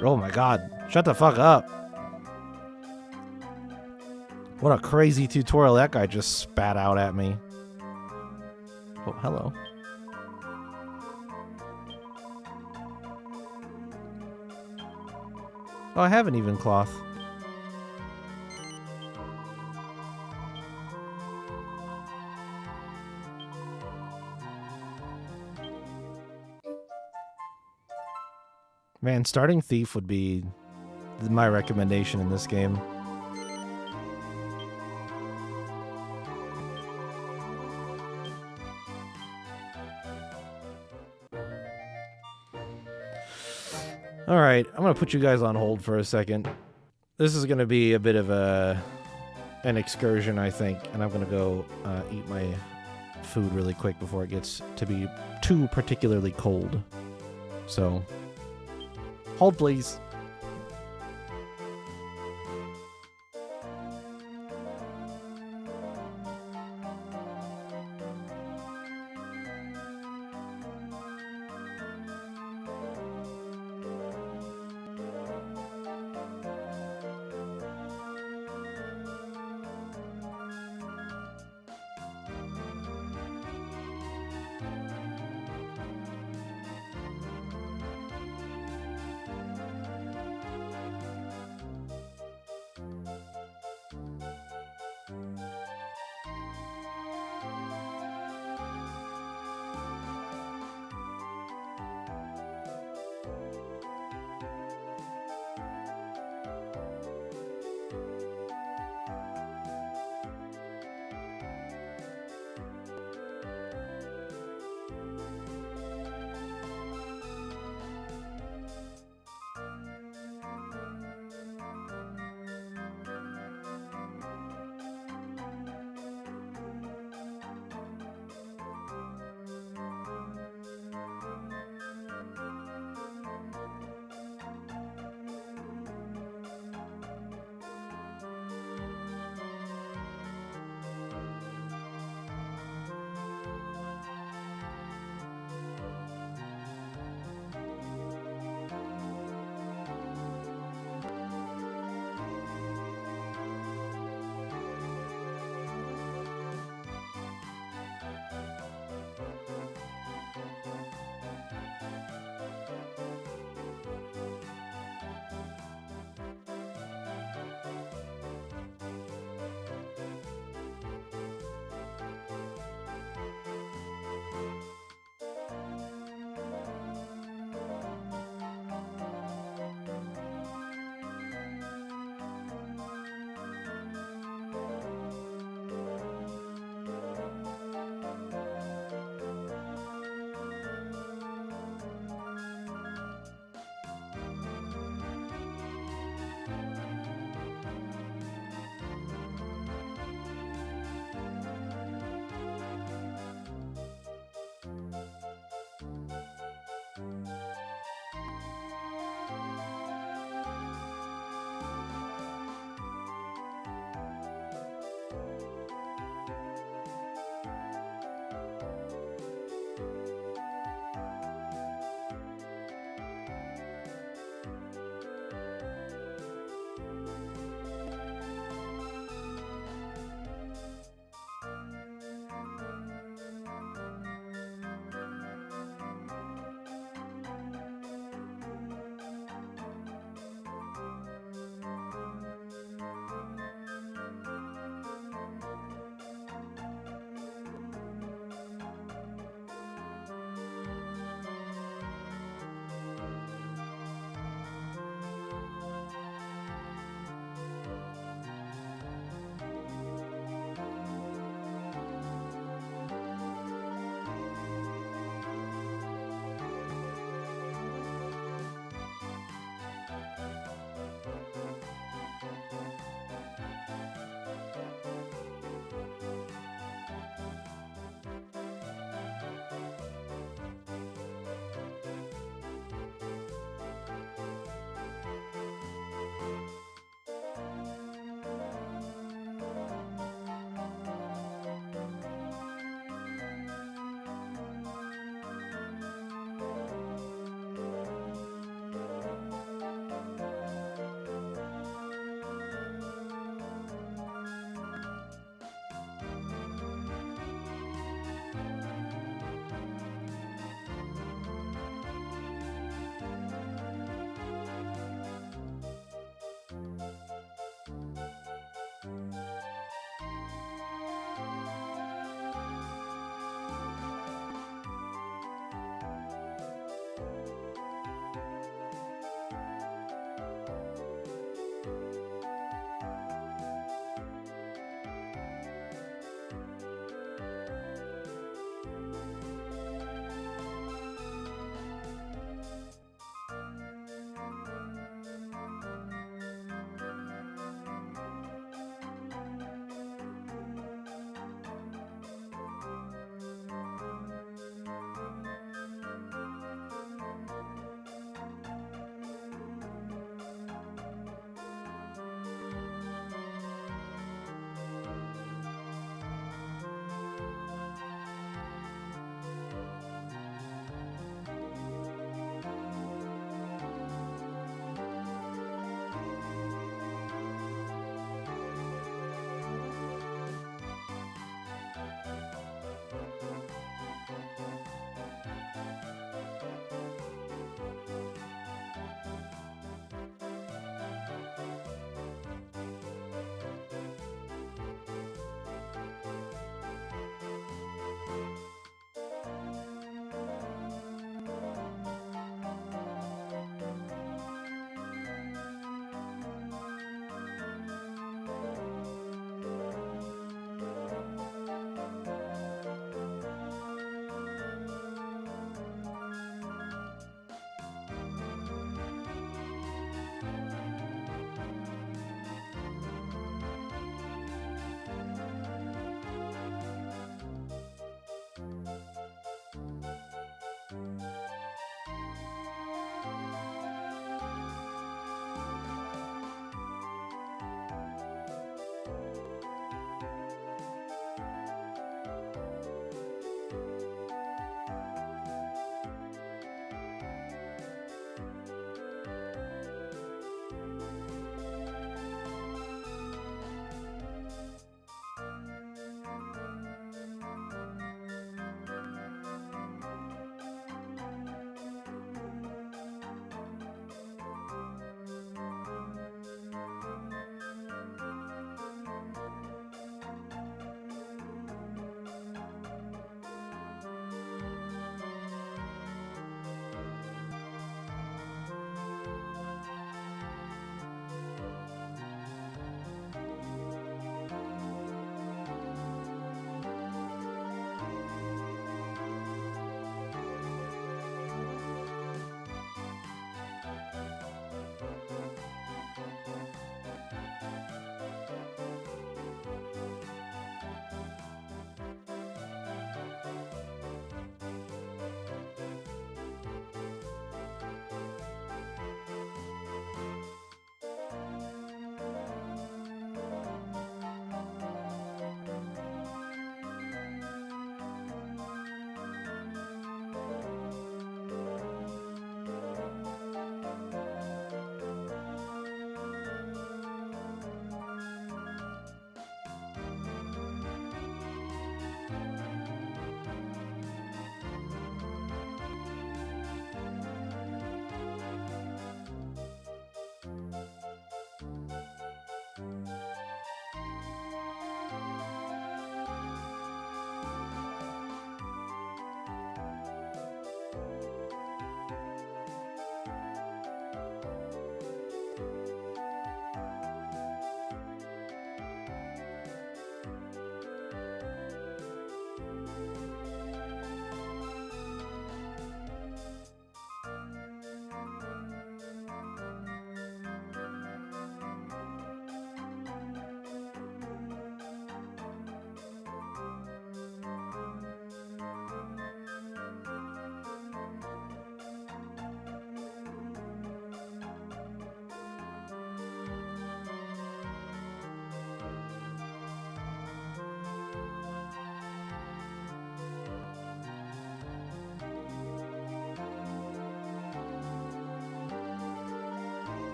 Oh my god. Shut the fuck up. What a crazy tutorial that guy just spat out at me. Oh, hello. Oh, I have an even cloth. Man, starting Thief would be my recommendation in this game. All right, I'm gonna put you guys on hold for a second. This is gonna be a bit of an excursion, I think, and I'm gonna go eat my food really quick before it gets to be too particularly cold. So, hold please.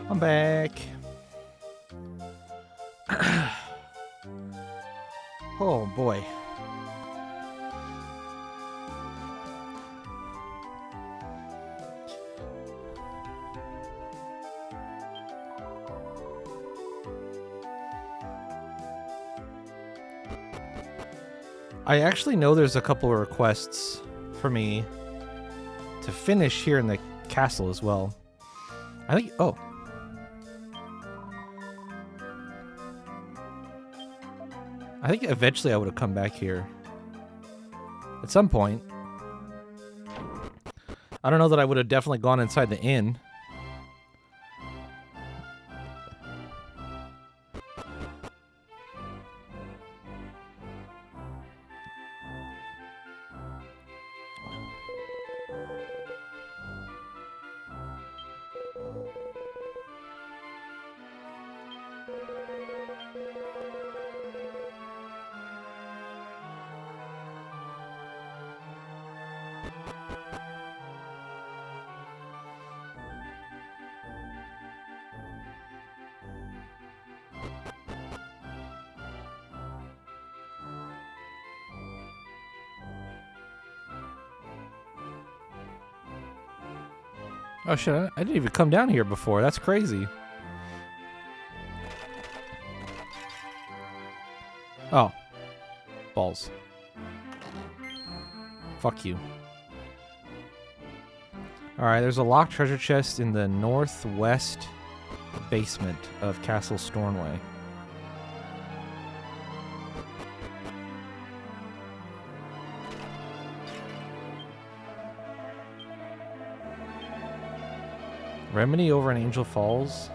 I'm back. Oh boy. I actually know there's a couple of requests for me to finish here in the castle as well. I think. Oh. I think eventually I would have come back here. At some point. I don't know that I would have definitely gone inside the inn. Oh shit, I didn't even come down here before. That's crazy. Oh. Balls. Fuck you. Alright, there's a locked treasure chest in the northwest basement of Castle Stornway. Remedy over in Angel Falls.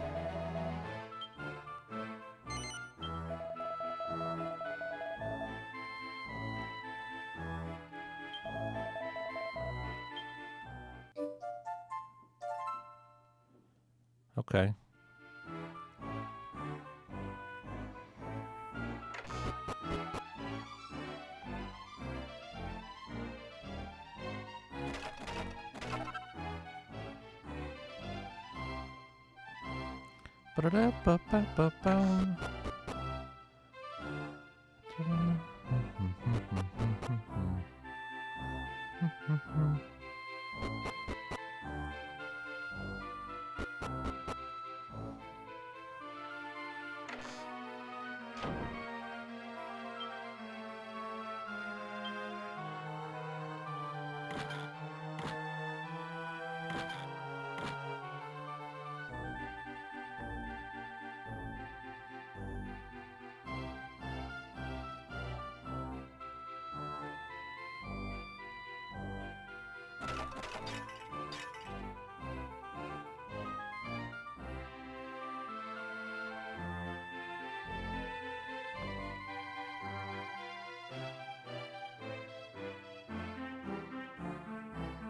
Okay.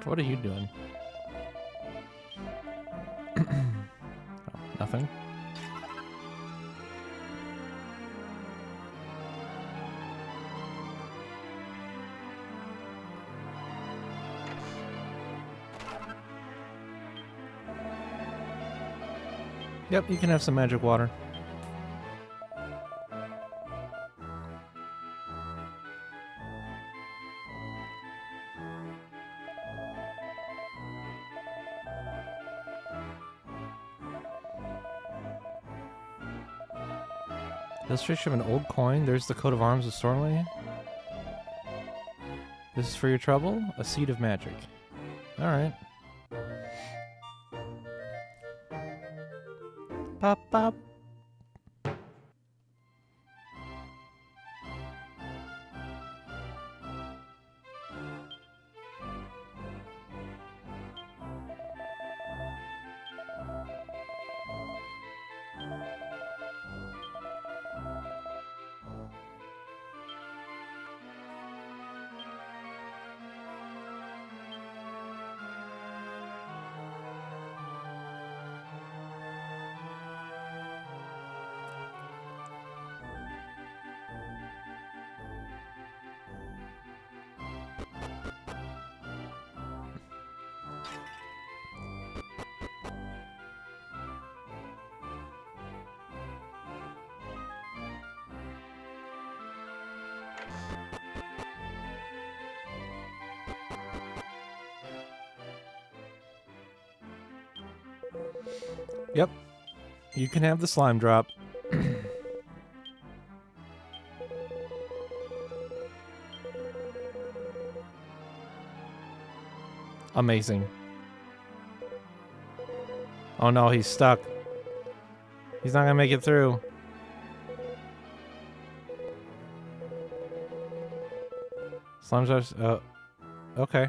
What are you doing? Oh, nothing. Yep, you can have some magic water. Illustration of an old coin. There's the coat of arms of Stornway. This is for your trouble. A seed of magic. All right. Pop, pop. Yep. You can have the slime drop. Amazing. Oh no, he's stuck. He's not gonna make it through. Slime drops. Okay.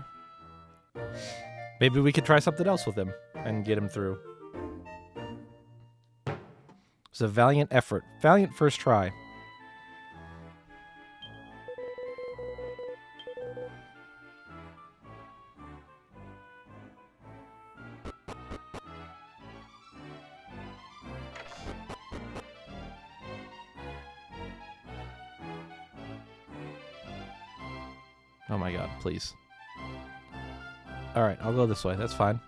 Maybe we could try something else with him and get him through. It's a valiant effort. Valiant first try. Oh my god, please. Alright, I'll go this way. That's fine.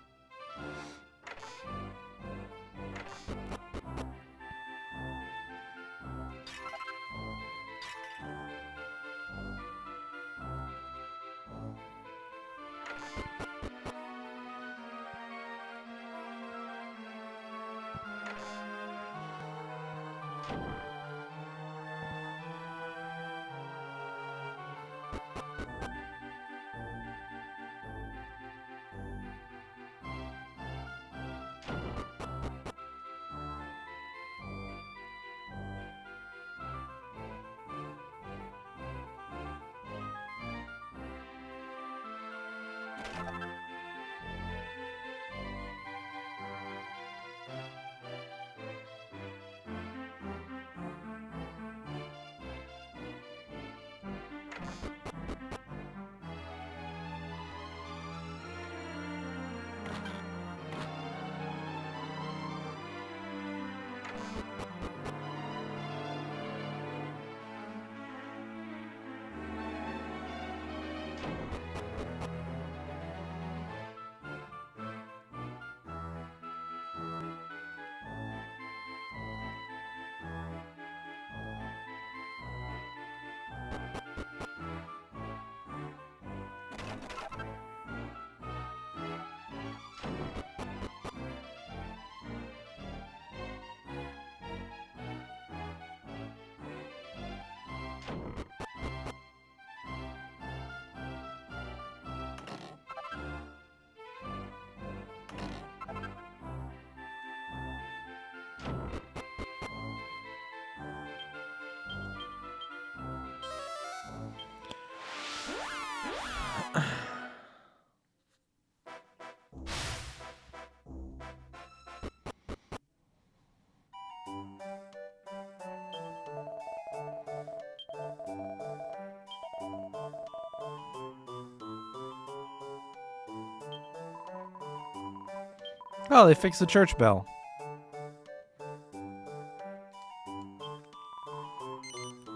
Oh, they fixed the church bell.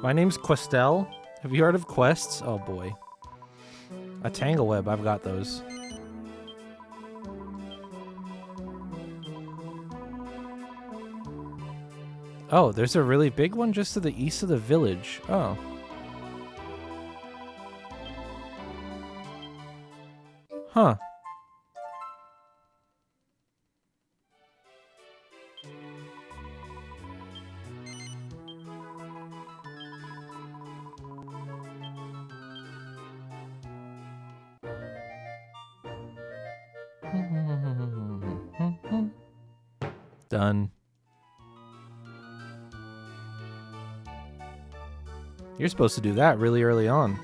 My name's Questel. Have you heard of quests? Oh boy. A tangle web, I've got those. Oh, there's a really big one just to the east of the village. Oh. Huh. Done. You're supposed to do that really early on.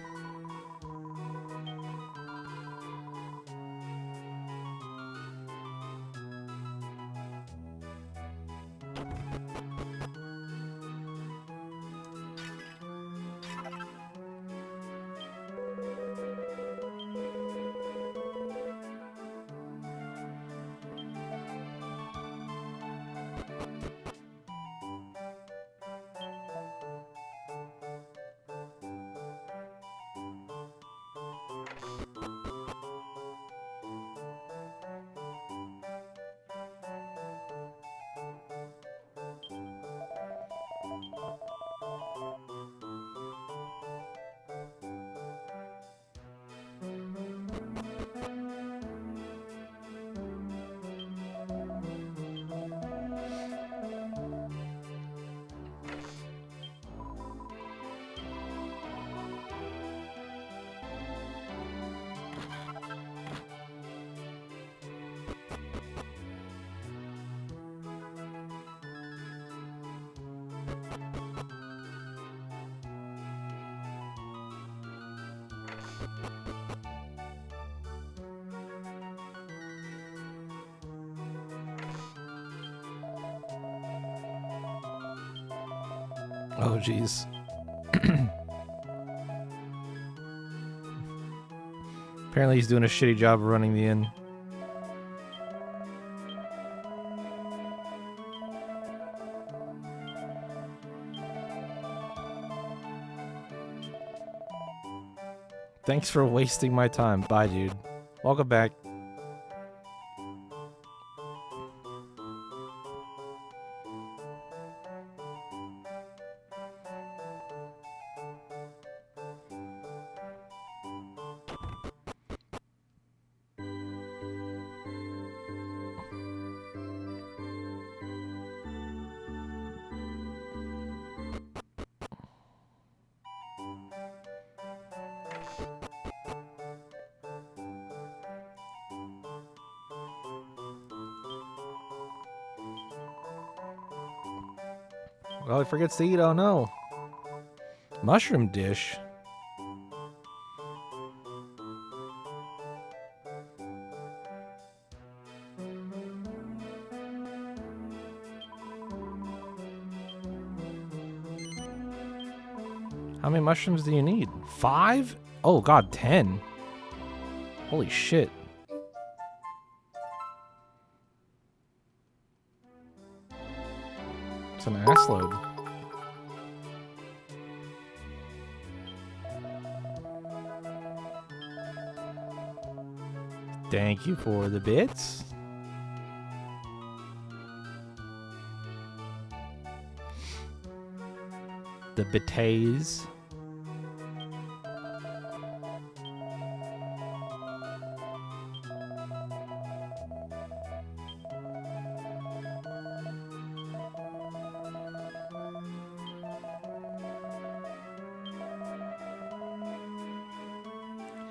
Oh, jeez. Apparently he's doing a shitty job of running the inn. Thanks for wasting my time. Bye, dude. Welcome back. Well, he forgets to eat. Oh, no. Mushroom dish. How many mushrooms do you need? 5? Oh, God, 10. Holy shit. It's an ass load. Thank you for the bits. The bitays.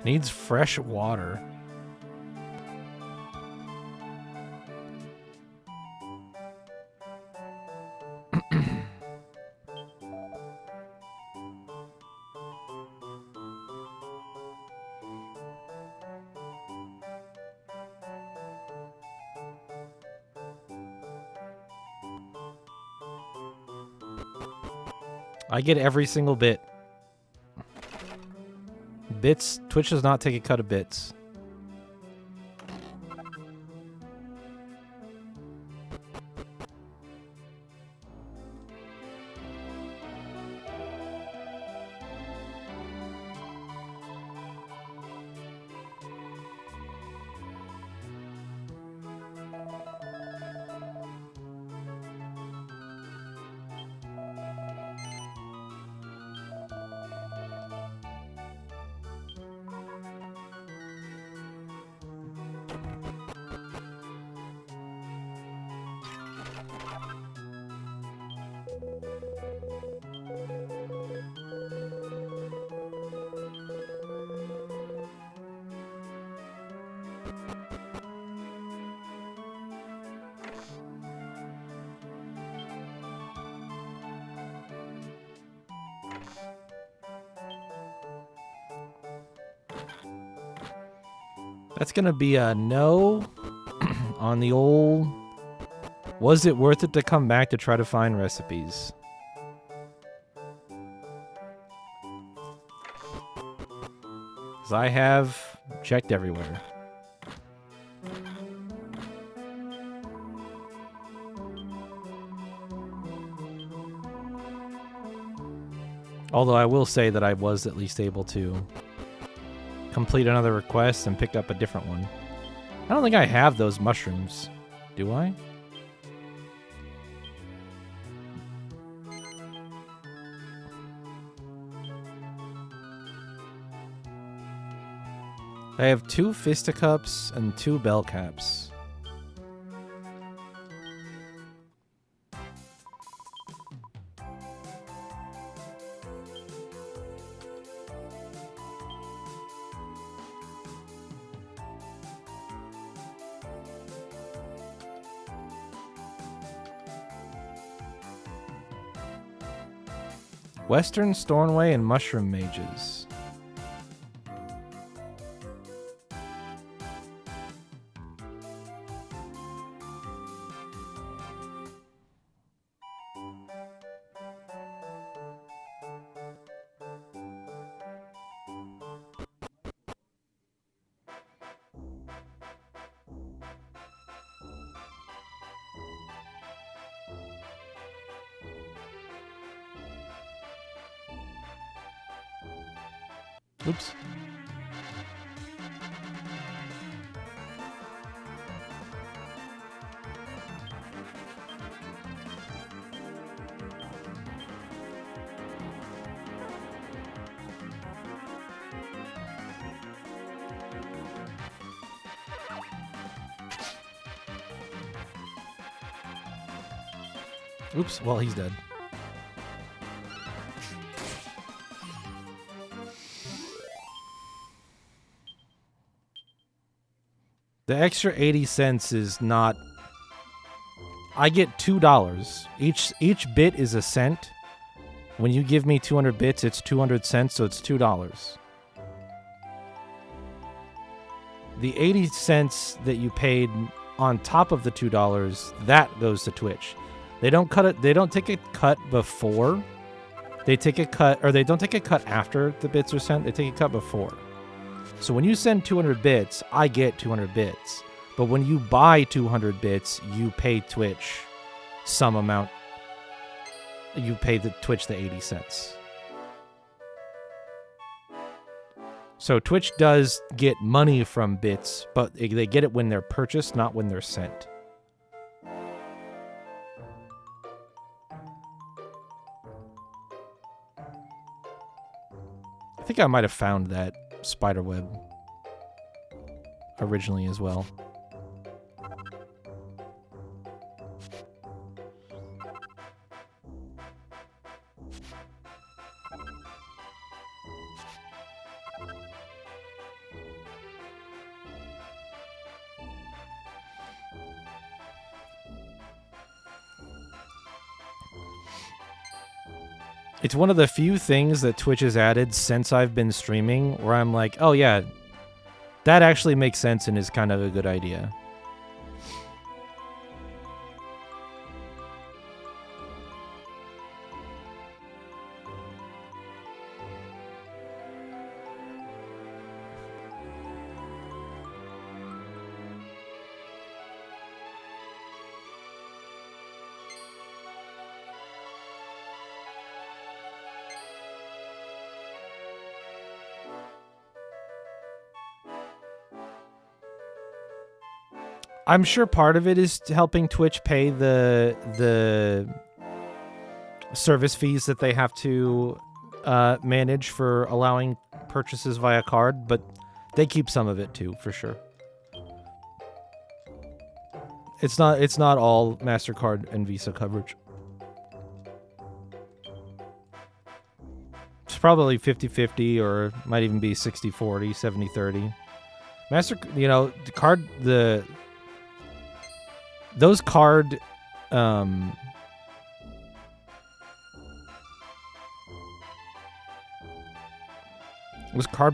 Needs fresh water. I get every single bit. Bits. Twitch does not take a cut of bits. That's gonna be a no on the old. Was it worth it to come back to try to find recipes? Because I have checked everywhere. Although I will say that I was at least able to complete another request and pick up a different one. I don't think I have those mushrooms. Do I? I have 2 fisticups and 2 bell caps. Western Stornway and Mushroom Mages. Oops. Oops, well, he's dead. The extra 80 cents is not... I get $2. Each bit is a cent. When you give me 200 bits, it's 200 cents, so it's $2. The 80 cents that you paid on top of the $2, that goes to Twitch. They don't cut it. They don't take a cut before. They take a cut, or they don't take a cut after the bits are sent. They take a cut before. So when you send 200 bits, I get 200 bits. But when you buy 200 bits, you pay Twitch some amount. You pay the Twitch the 80 cents. So Twitch does get money from bits, but they get it when they're purchased, not when they're sent. I think I might have found that spiderweb originally as well. It's one of the few things that Twitch has added since I've been streaming where I'm like, oh yeah, that actually makes sense and is kind of a good idea. I'm sure part of it is helping Twitch pay the service fees that they have to manage for allowing purchases via card, but they keep some of it too, for sure. It's not all MasterCard and Visa coverage. It's probably 50-50 or might even be 60-40, 70-30. Those card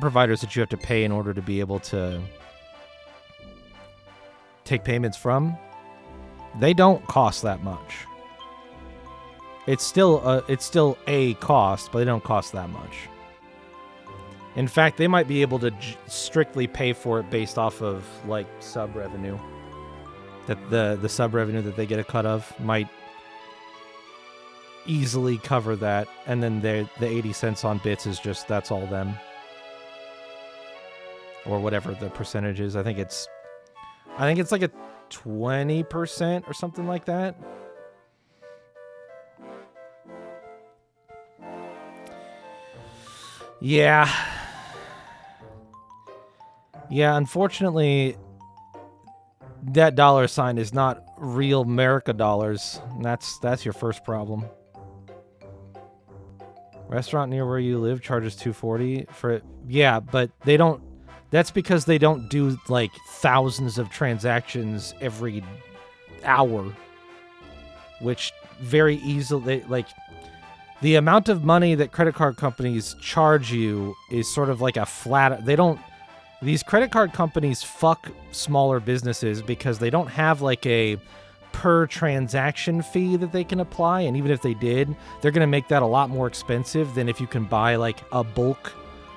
providers that you have to pay in order to be able to take payments from, they don't cost that much. It's still a cost, but they don't cost that much. In fact, they might be able to strictly pay for it based off of like sub revenue. That the sub revenue that they get a cut of might easily cover that, and then the 80 cents on bits is just that's all them, or whatever the percentage is. I think it's like a 20% or something like that. Yeah, unfortunately, that dollar sign is not real America dollars. And that's your first problem. Restaurant near where you live charges $2.40 for it. Yeah, but they don't. That's because they don't do like thousands of transactions every hour, which very easily the amount of money that credit card companies charge you is sort of like a flat. These credit card companies fuck smaller businesses because they don't have like a per transaction fee that they can apply. And even if they did, they're going to make that a lot more expensive than if you can buy like a bulk,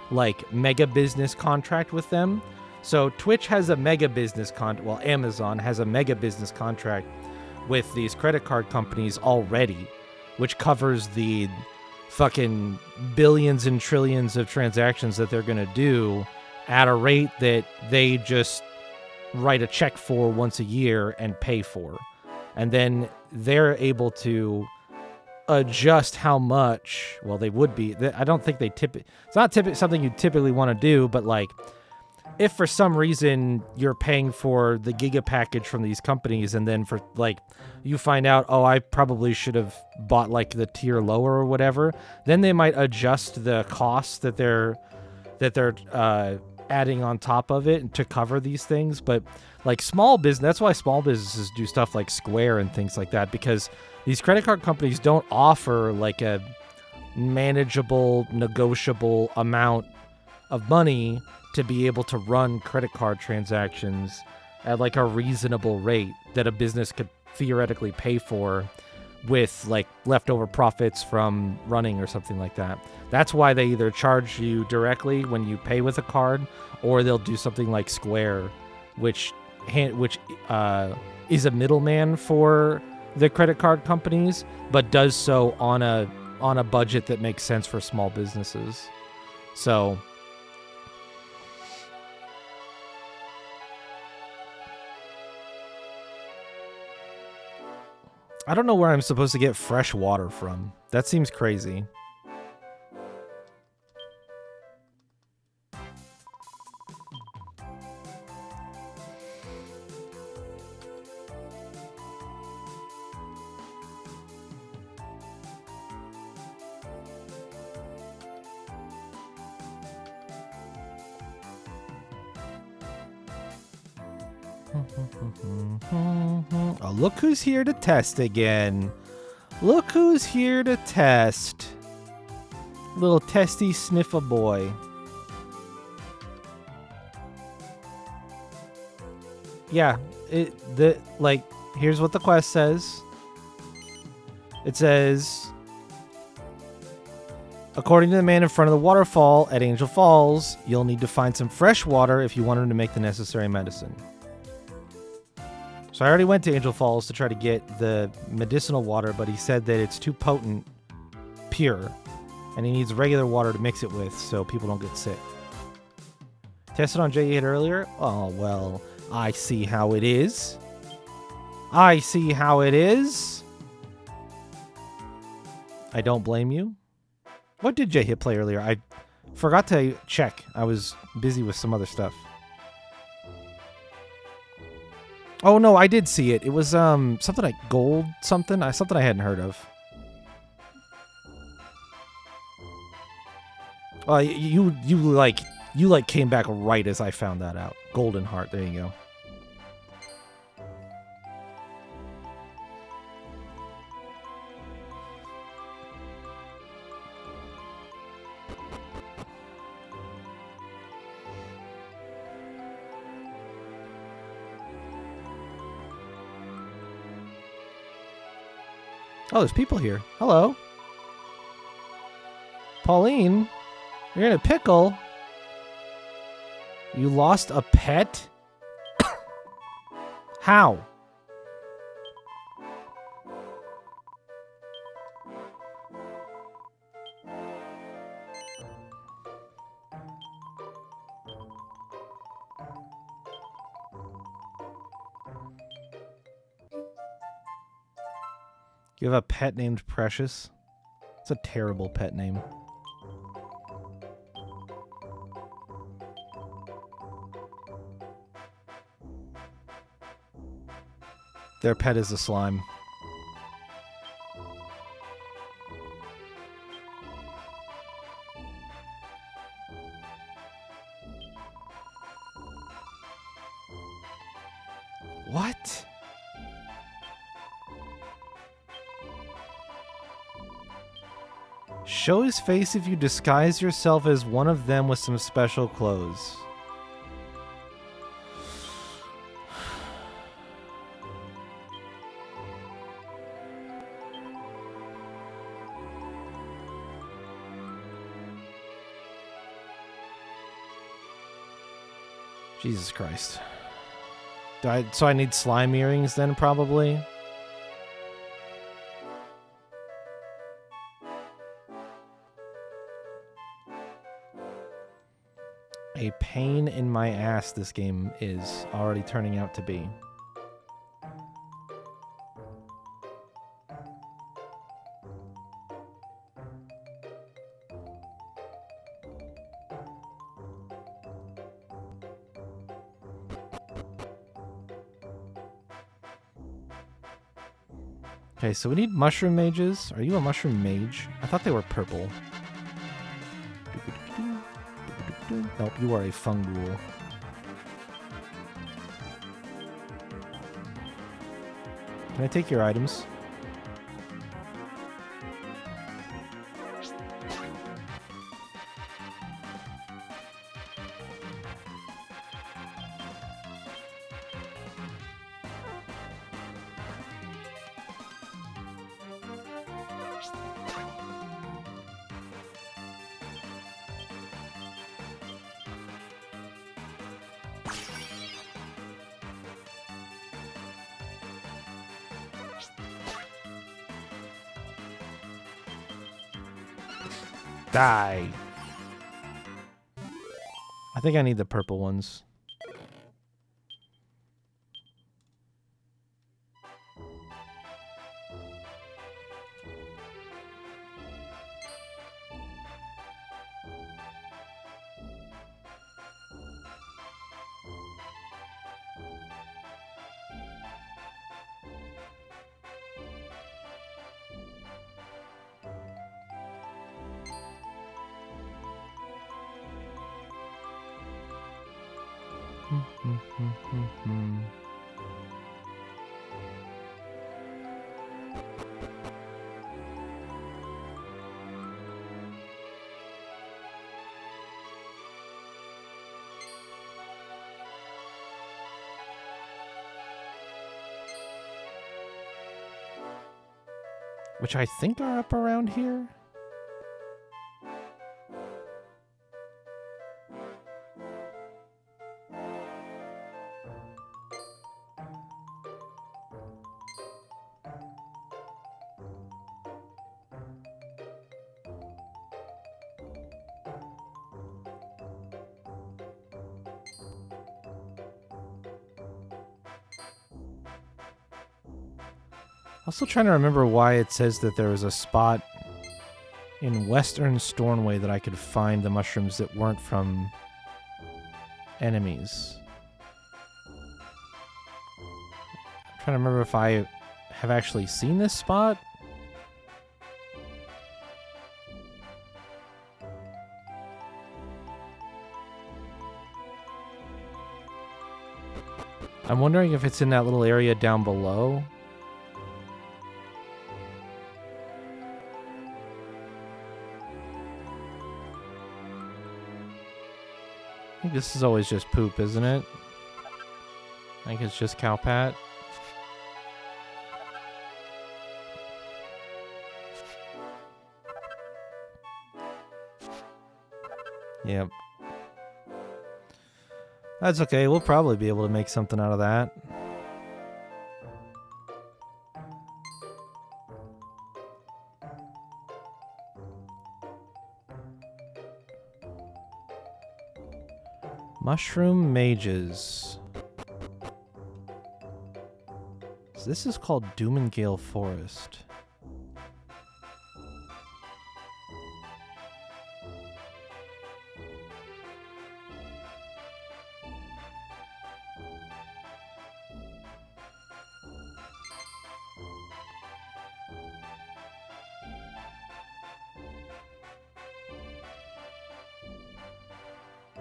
like mega business contract with them. So Twitch has a mega business Amazon has a mega business contract with these credit card companies already, which covers the fucking billions and trillions of transactions that they're going to do at a rate that they just write a check for once a year and pay for. And then they're able to adjust how much, well, they would be. I don't think they it's not something you typically want to do, but like, if for some reason you're paying for the giga package from these companies and then for like you find out, oh, I probably should have bought like the tier lower or whatever, then they might adjust the costs that they're adding on top of it to cover these things. But like small business, that's why small businesses do stuff like Square and things like that, because these credit card companies don't offer like a manageable, negotiable amount of money to be able to run credit card transactions at like a reasonable rate that a business could theoretically pay for with like leftover profits from running or something like that. That's why they either charge you directly when you pay with a card, or they'll do something like Square, which is a middleman for the credit card companies, but does so on a budget that makes sense for small businesses. So I don't know where I'm supposed to get fresh water from. That seems crazy. Oh, look who's here to test again. Look who's here to test. Little testy sniffer boy. Yeah, here's what the quest says. It says, according to the man in front of the waterfall at Angel Falls, you'll need to find some fresh water if you want him to make the necessary medicine. So I already went to Angel Falls to try to get the medicinal water, but he said that it's too potent, pure, and he needs regular water to mix it with so people don't get sick. Tested on J8 earlier? Oh, well, I see how it is. I see how it is. I don't blame you. What did J-Hit play earlier? I forgot to check. I was busy with some other stuff. Oh, no, I did see it. It was something like gold something. Something I hadn't heard of. You came back right as I found that out. Golden Heart. There you go. Oh, there's people here. Hello. Pauline, you're in a pickle. You lost a pet? How? You have a pet named Precious? It's a terrible pet name. Their pet is a slime. What? Show his face if you disguise yourself as one of them with some special clothes. Jesus Christ. So I need slime earrings then, probably? a pain in my ass this game is already turning out to be. Okay, so we need mushroom mages. Are you a mushroom mage? I thought they were purple. Nope, you are a fungool. Can I take your items? Die. I think I need the purple ones. Which I think are up around here. Also trying to remember why it says that there was a spot in Western Stornway that I could find the mushrooms that weren't from enemies. I'm trying to remember if I have actually seen this spot. I'm wondering if it's in that little area down below. I think this is always just poop, isn't it? I think it's just cowpat. Yep. That's okay. We'll probably be able to make something out of that. Mushroom mages. So this is called Doomengale Forest.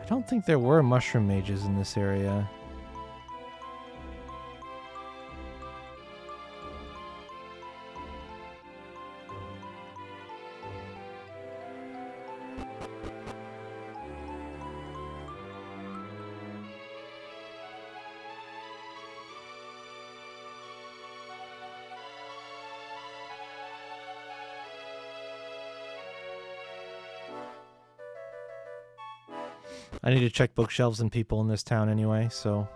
I don't think there were mushroom mages in this area. I need to check bookshelves and people in this town anyway, so...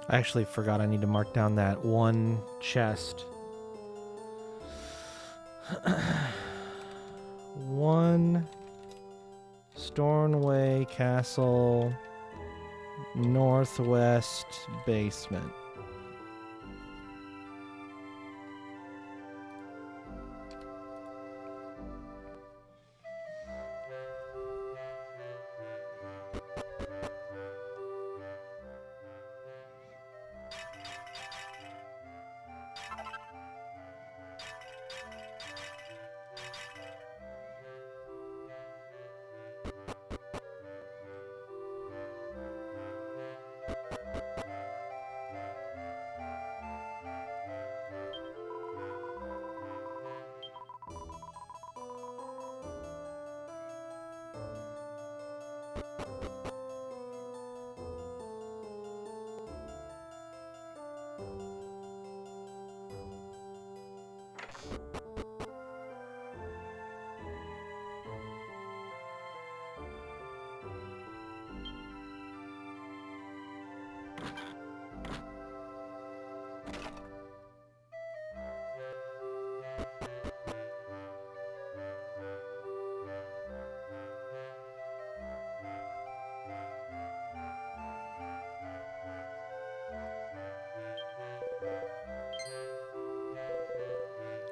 I actually forgot I need to mark down that one chest. One Stornway Castle northwest basement.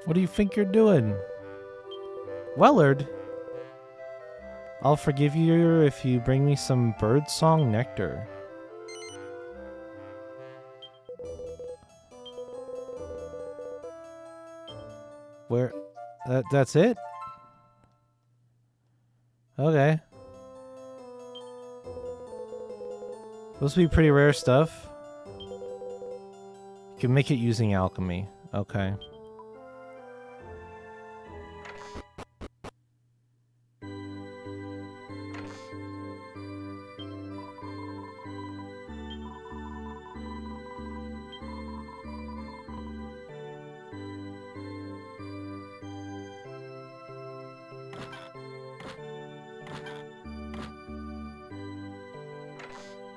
What do you think you're doing? Wellard? I'll forgive you if you bring me some birdsong nectar. Where? That's it? Okay. Supposed to be pretty rare stuff. You can make it using alchemy. Okay.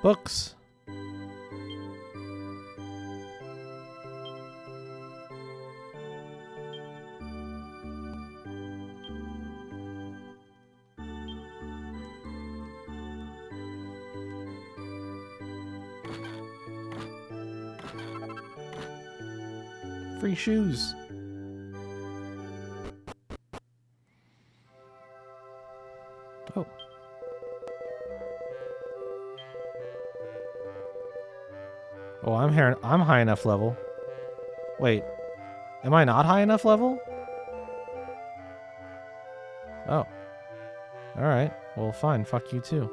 Books. Free shoes. Oh. Oh, I'm here. I'm high enough level. Wait, am I not high enough level? Oh. All right. Well, fine. Fuck you too.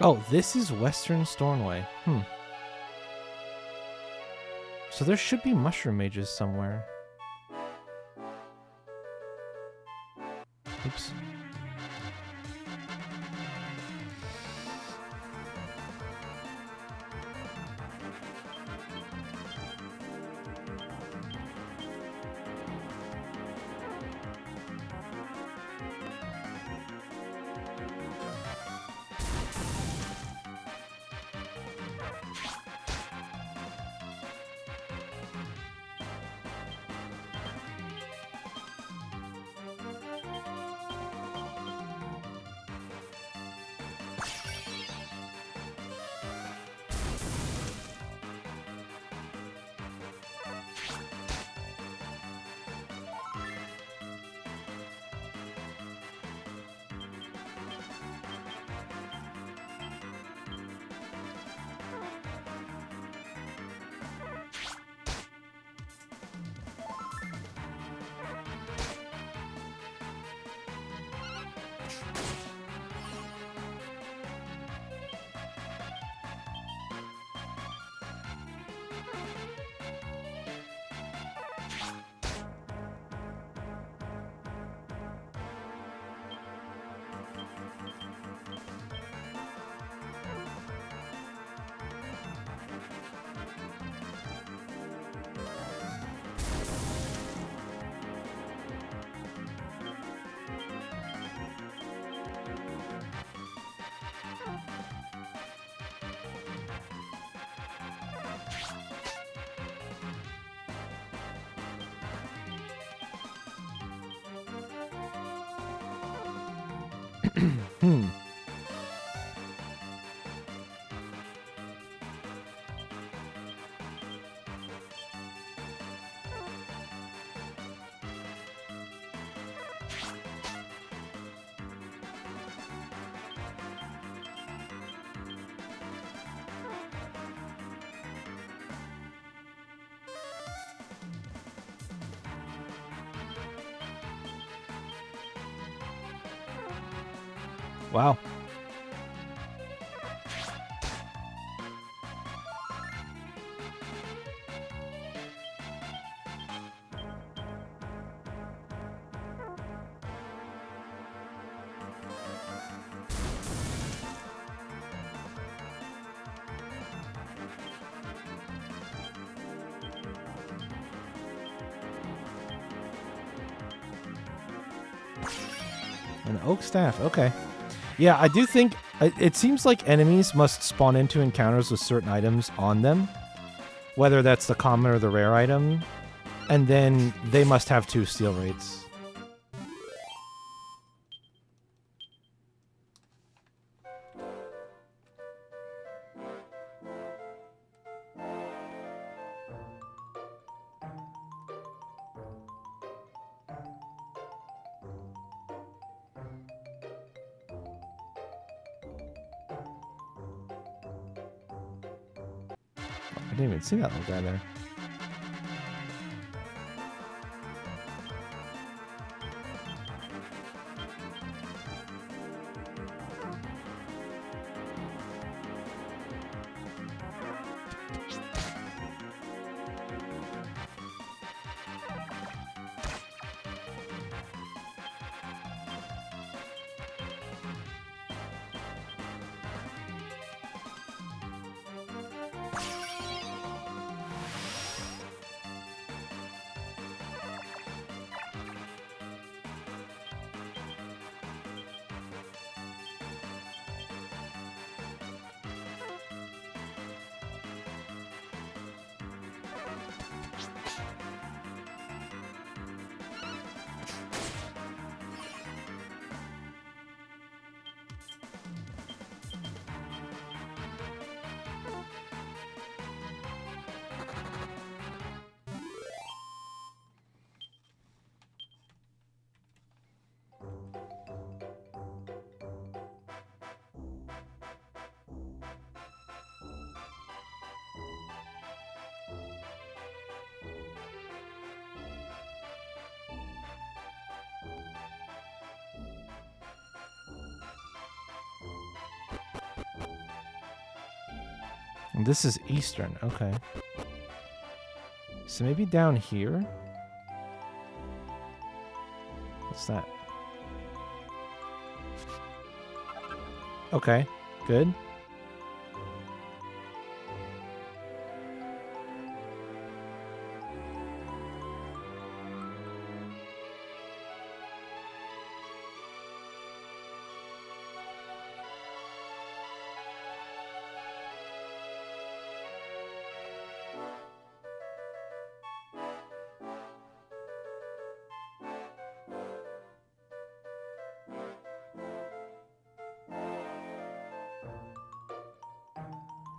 Oh, this is Western Stornway. So there should be mushroom mages somewhere. Oops. Wow. An oak staff. Okay. Yeah, I do think it seems like enemies must spawn into encounters with certain items on them, whether that's the common or the rare item, and then they must have 2 steal rates. I didn't even see that little guy there. And this is eastern. Okay. So maybe down here? What's that? Okay, good.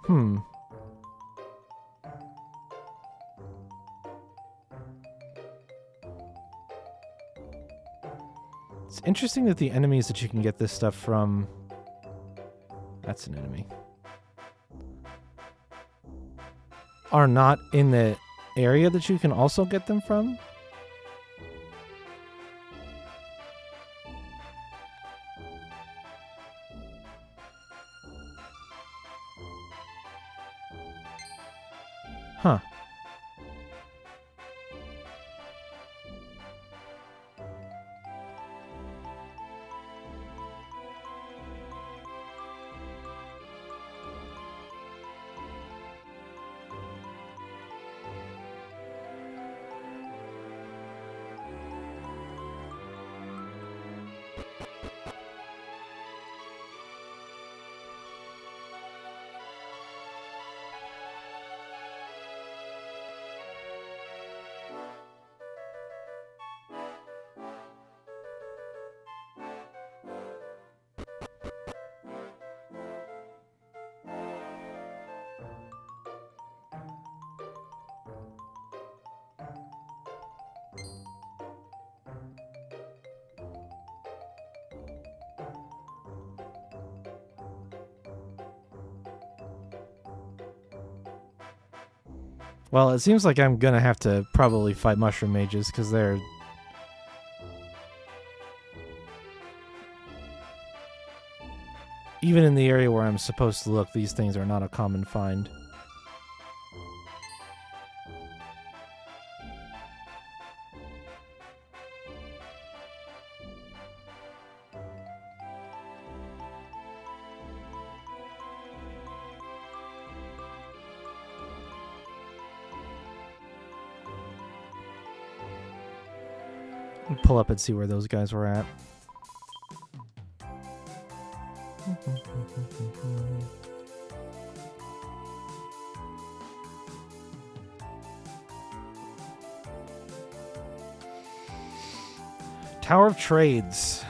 Hmm. It's interesting that the enemies that you can get this stuff from... That's an enemy. Are not in the area that you can also get them from? Huh. Well, it seems like I'm gonna have to probably fight mushroom mages because they're... Even in the area where I'm supposed to look, these things are not a common find. Pull up and see where those guys were at. Tower of Trades.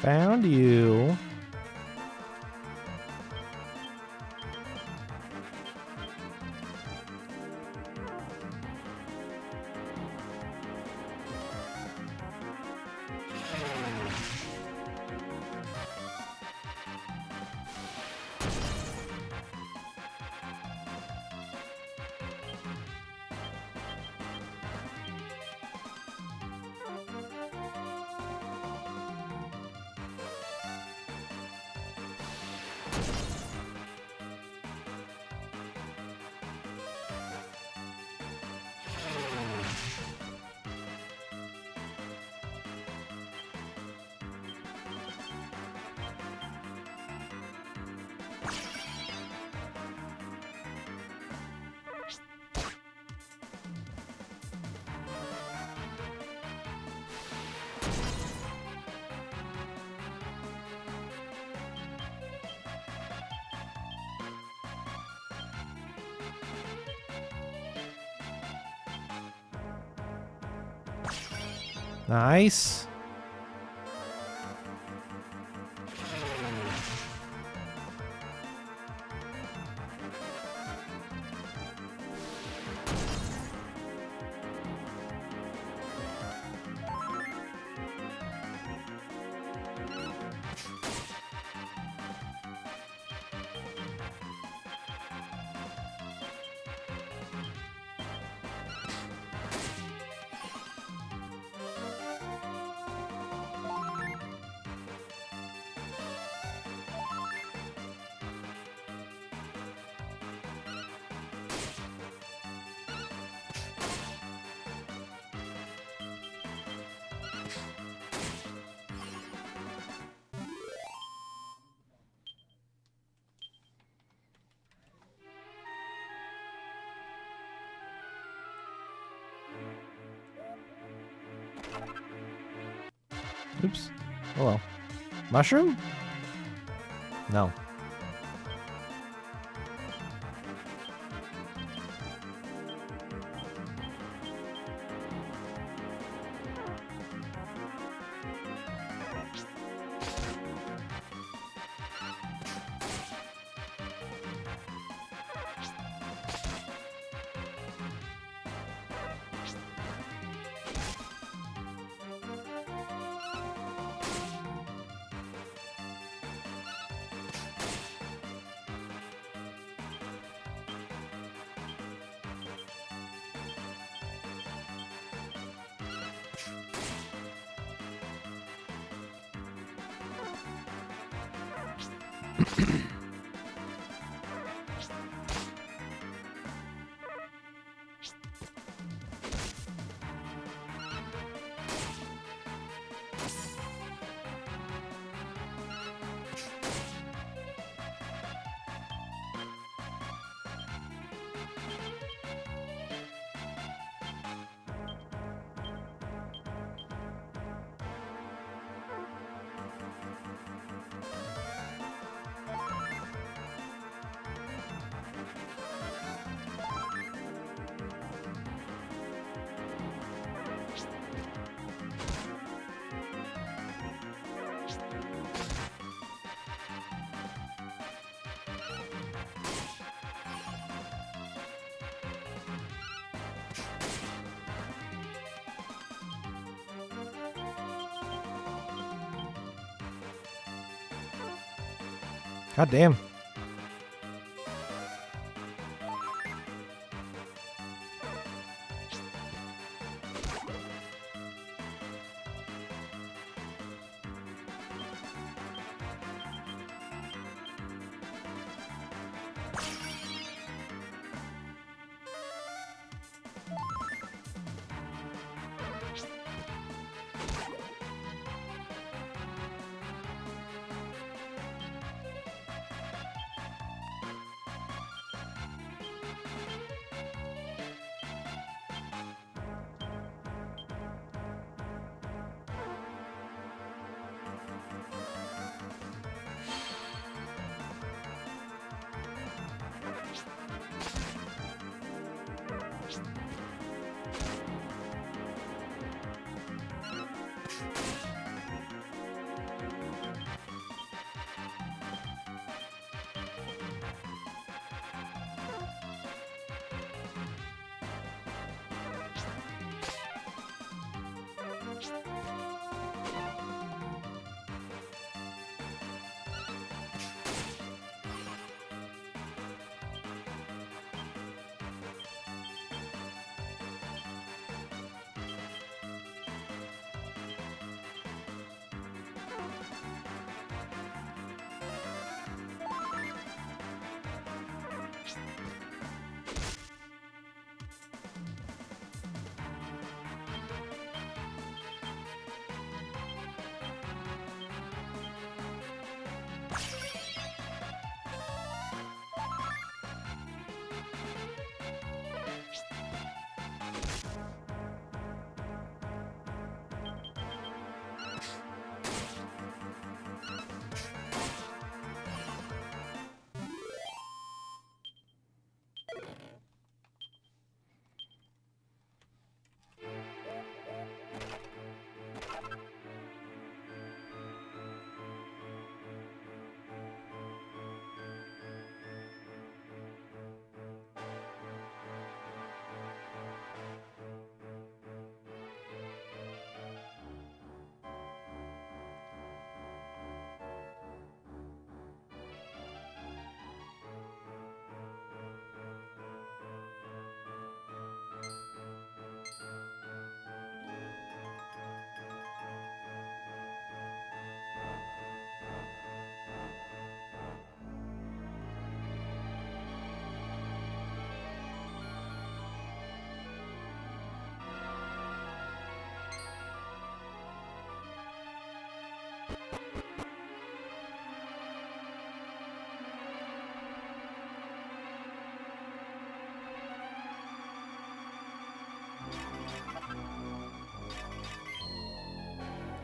Found you. Nice. Oops. Hello. Mushroom? No. God damn.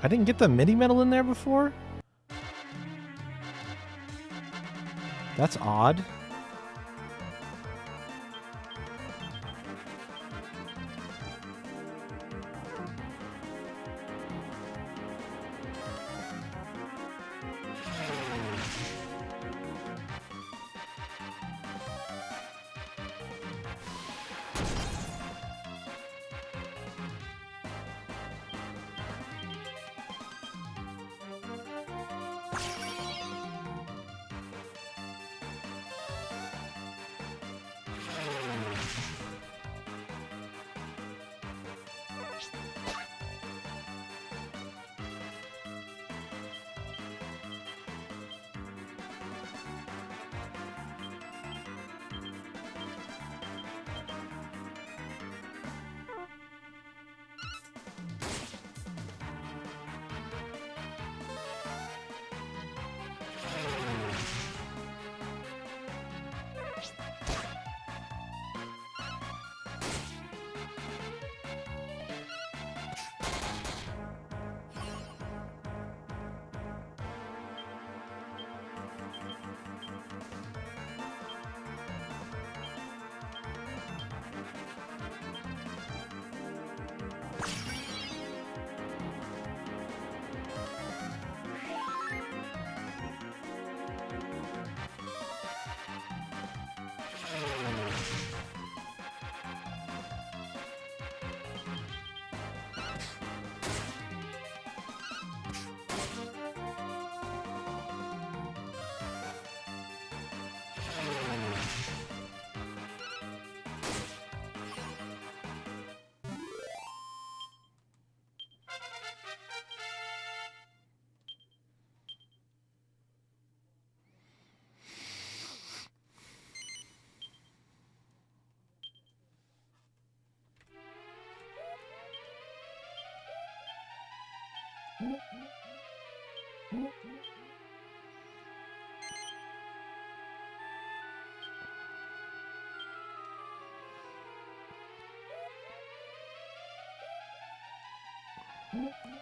I didn't get the mini medal in there before? That's odd.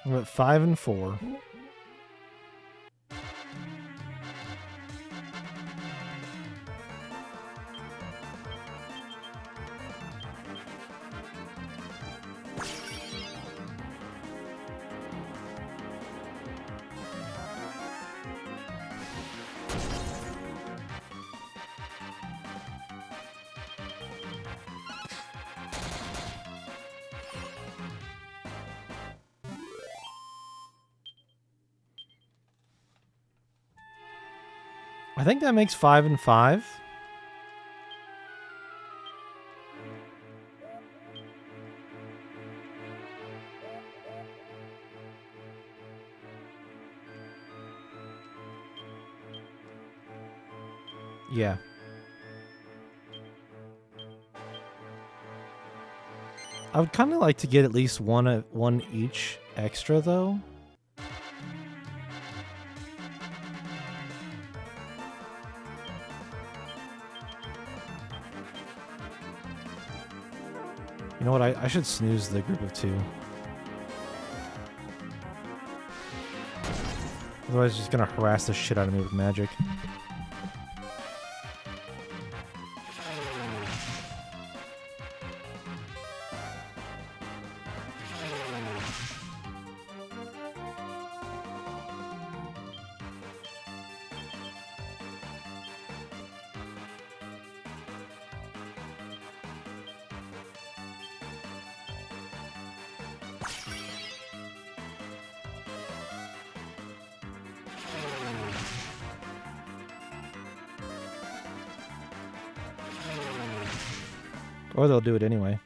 I'm at 5 and 4. I think that makes 5 and 5. Yeah. I would kind of like to get at least one each extra, though. You know what? I should snooze the group of 2. Otherwise, it's just gonna harass the shit out of me with magic. Or they'll do it anyway.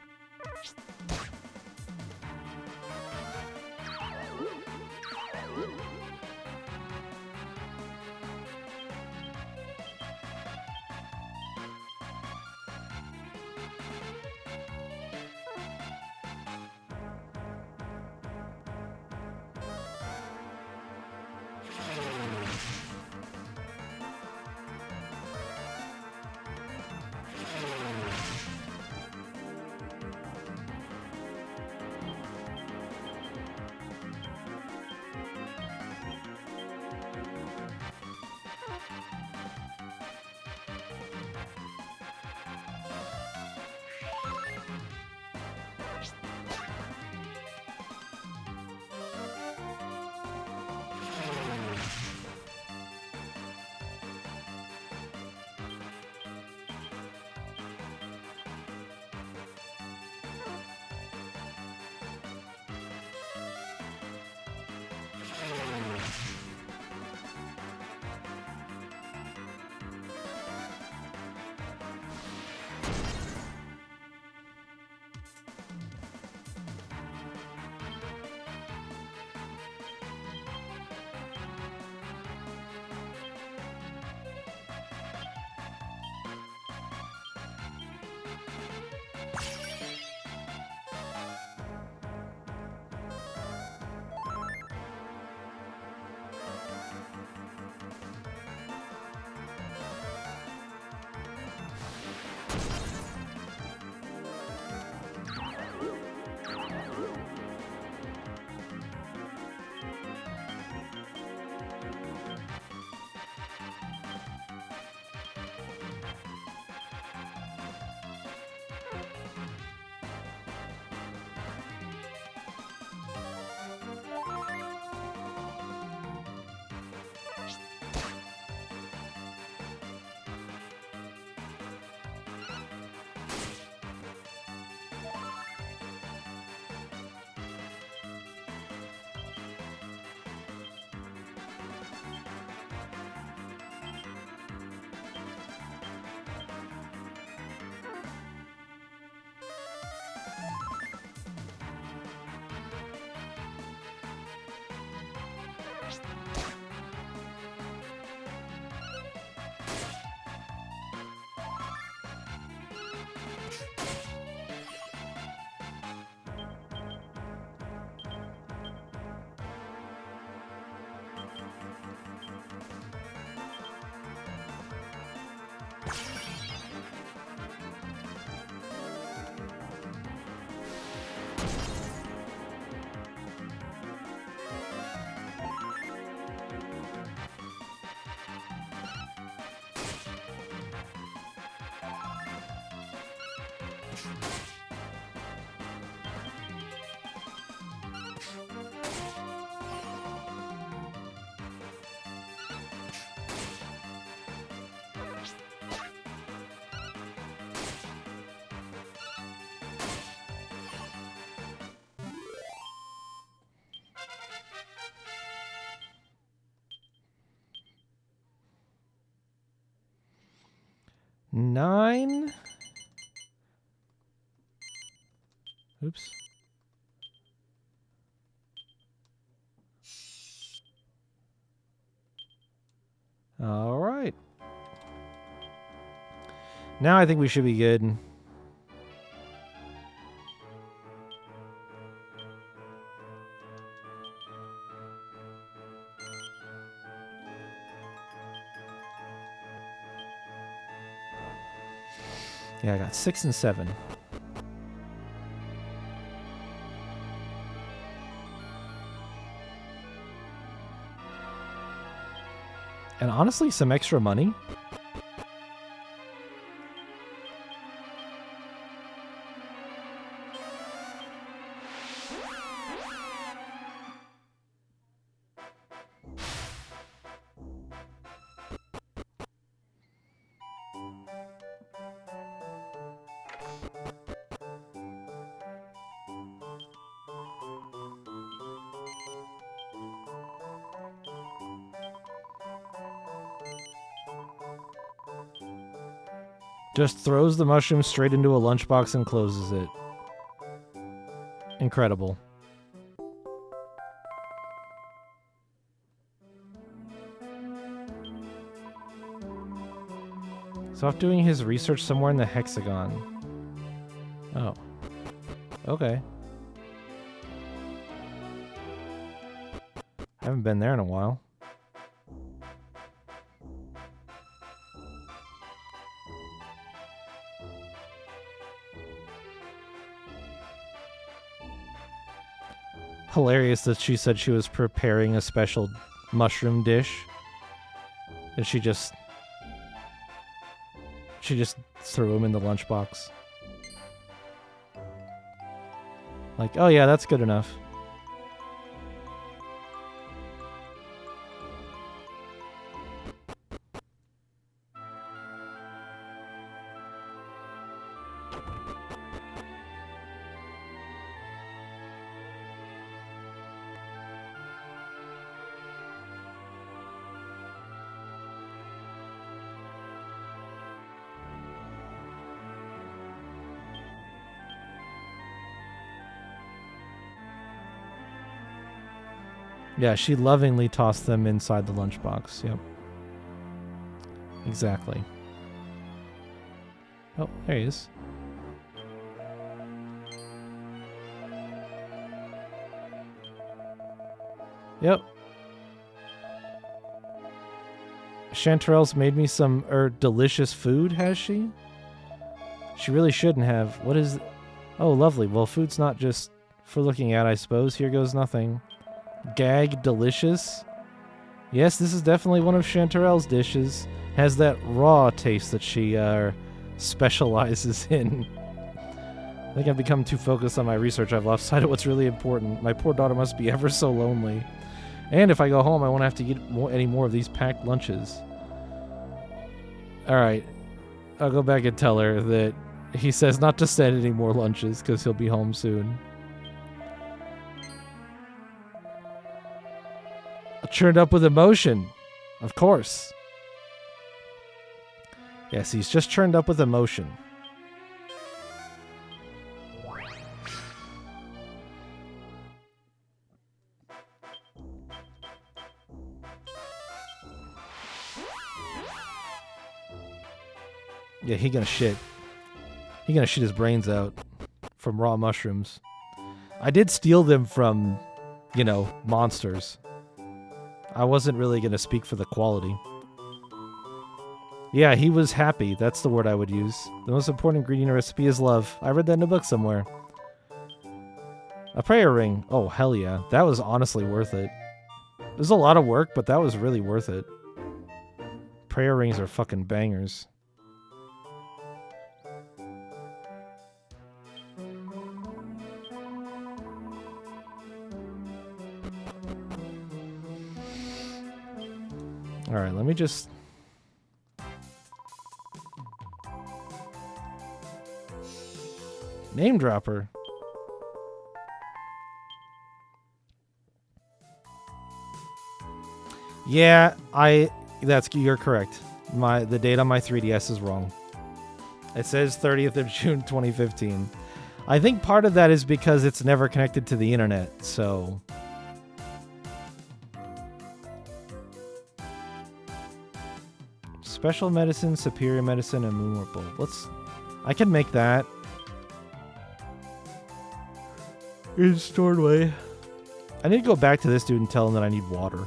9. Oops. All right. Now I think we should be good. Yeah, I got 6 and 7. And honestly, some extra money. Just throws the mushroom straight into a lunchbox and closes it. Incredible. So off doing his research somewhere in the hexagon. Oh. Okay. Haven't been there in a while. Hilarious that she said she was preparing a special mushroom dish. And she just threw him in the lunchbox. Like, oh yeah, that's good enough. Yeah, she lovingly tossed them inside the lunchbox. Yep. Exactly. Oh, there he is. Yep. Chanterelle's made me some delicious food, has she? She really shouldn't have. What is... Oh, lovely. Well, food's not just for looking at, I suppose. Here goes nothing. Gag delicious. Yes, this is definitely one of Chanterelle's dishes. Has that raw taste that she specializes in. I think I've become too focused on my research. I've lost sight of what's really important. My poor daughter must be ever so lonely. And if I go home, I won't have to eat any more of these packed lunches. Alright. I'll go back and tell her that he says not to send any more lunches because he'll be home soon. Churned up with emotion. Of course. Yes, he's just churned up with emotion. Yeah, he gonna shit. He gonna shit his brains out from raw mushrooms. I did steal them from, you know, monsters. I wasn't really gonna speak for the quality. Yeah, he was happy. That's the word I would use. The most important ingredient in a recipe is love. I read that in a book somewhere. A prayer ring. Oh, hell yeah. That was honestly worth it. It was a lot of work, but that was really worth it. Prayer rings are fucking bangers. Alright, let me just... Name dropper. Yeah, you're correct. The date on my 3DS is wrong. It says 30th of June 2015. I think part of that is because it's never connected to the internet, so... Special medicine, superior medicine, and memorable. I can make that. In stored way. I need to go back to this dude and tell him that I need water.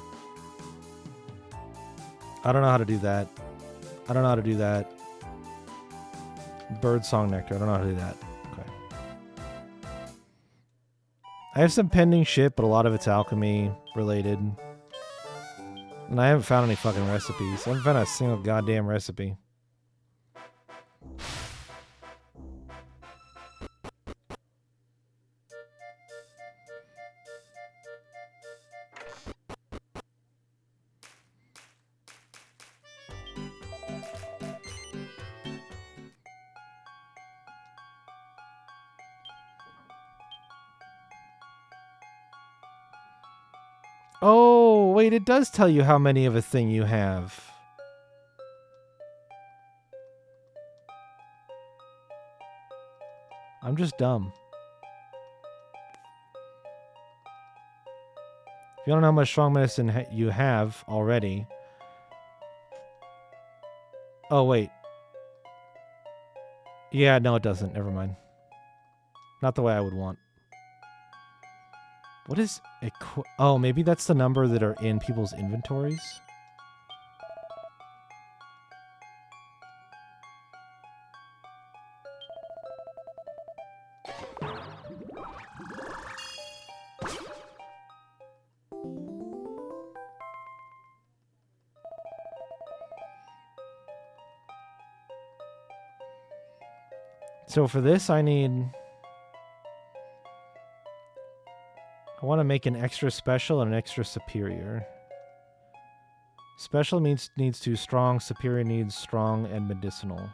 I don't know how to do that. I don't know how to do that. Bird song nectar. I don't know how to do that. Okay. I have some pending shit, but a lot of it's alchemy related. And I haven't found any fucking recipes. I haven't found a single goddamn recipe. Oh, wait, it does tell you how many of a thing you have. I'm just dumb. If you don't know how much strong medicine you have already... Oh, wait. Yeah, no, it doesn't. Never mind. Not the way I would want. What is... Oh, maybe that's the number that are in people's inventories? So for this, I want to make an extra special and an extra superior. Special needs 2 strong, superior needs strong and medicinal.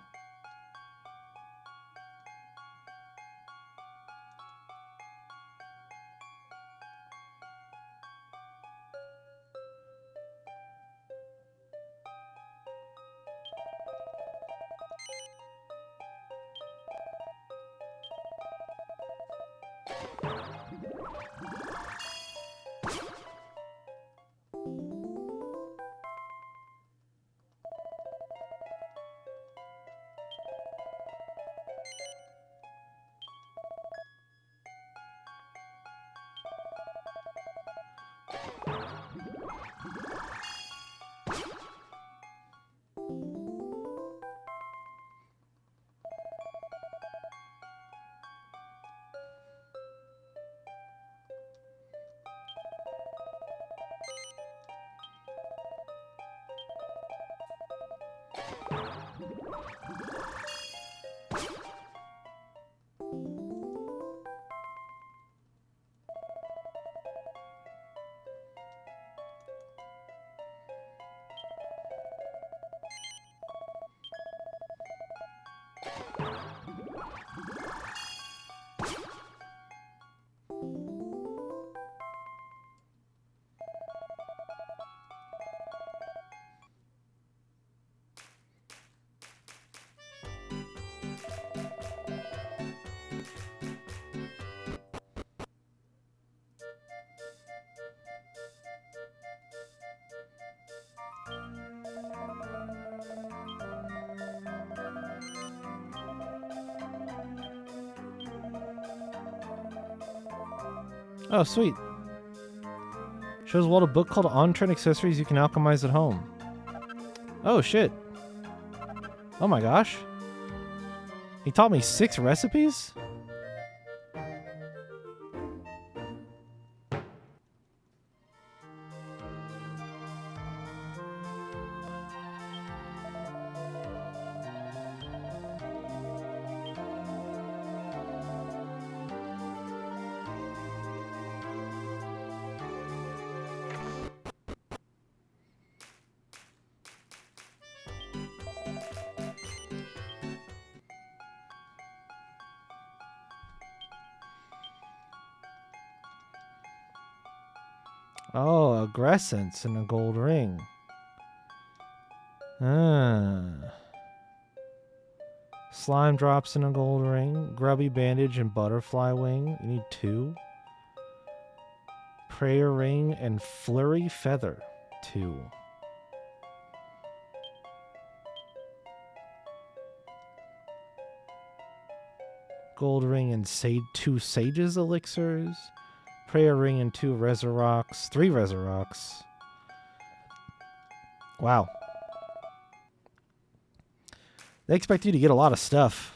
Oh, sweet. Shows a little book called On-Trend Accessories You Can Alchemize at Home. Oh, shit. Oh my gosh. He taught me 6 recipes? Oh, a Gressence and a gold ring. Ah. Slime drops in a gold ring. Grubby bandage and butterfly wing. You need 2. Prayer ring and flurry feather. 2. Gold ring and 2 sages elixirs. Prayer ring and 2 resurrocks. 3 resurrocks. Wow. They expect you to get a lot of stuff.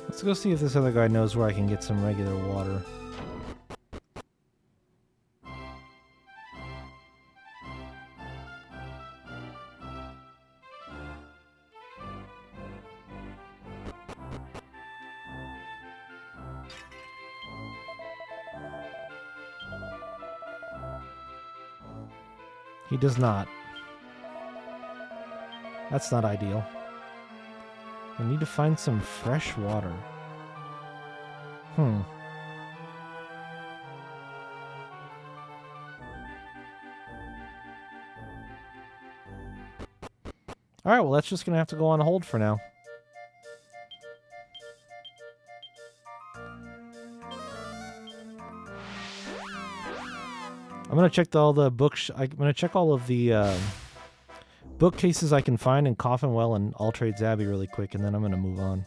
Let's go see if this other guy knows where I can get some regular water. He does not. That's not ideal. I need to find some fresh water. Alright, well that's just going to have to go on hold for now. I'm going to check all the I'm going to check all of the bookcases I can find in Coffinwell and All Trades Abbey really quick, and then I'm going to move on.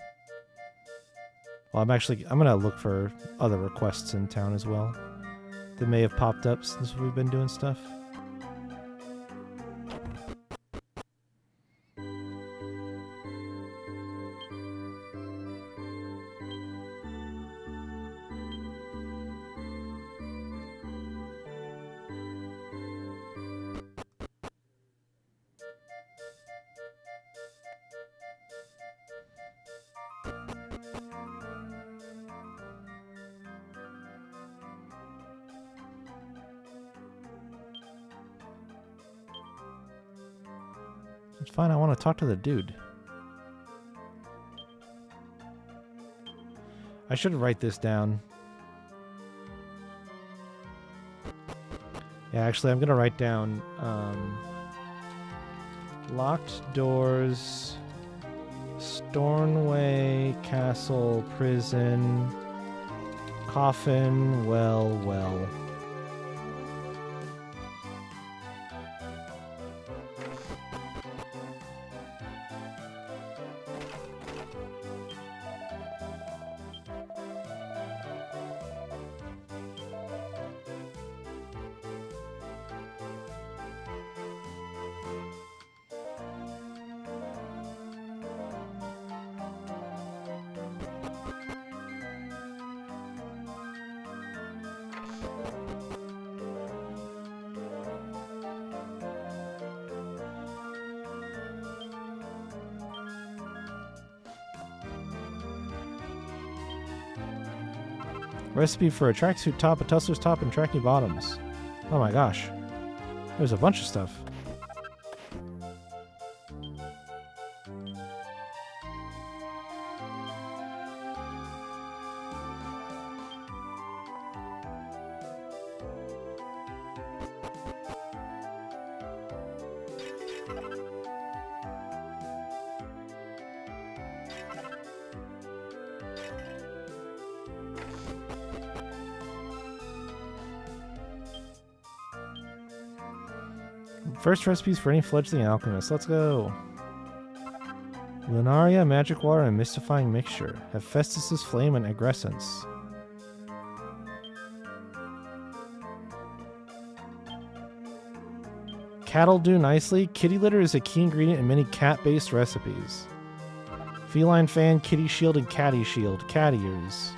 Well, I'm going to look for other requests in town as well that may have popped up since we've been doing stuff. It's fine, I want to talk to the dude. I should write this down. Yeah, actually, I'm going to write down locked doors, Stornway Castle, prison, coffin, well. Recipe for a tracksuit top, a tussler's top, and tracky bottoms. Oh my gosh. There's a bunch of stuff. First recipes for any fledgling alchemist. Let's go. Lunaria, magic water, and mystifying mixture. Hephaestus's flame and aggressence. Cattle do nicely. Kitty litter is a key ingredient in many cat-based recipes. Feline fan, kitty shield, and catty shield. Cat ears.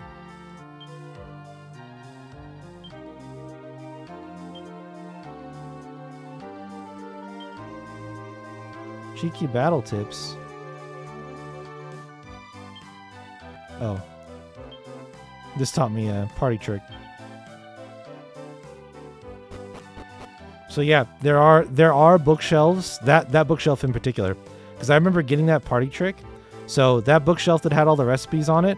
Cheeky battle tips. Oh. This taught me a party trick. So yeah, there are bookshelves, that bookshelf in particular. Because I remember getting that party trick. So that bookshelf that had all the recipes on it,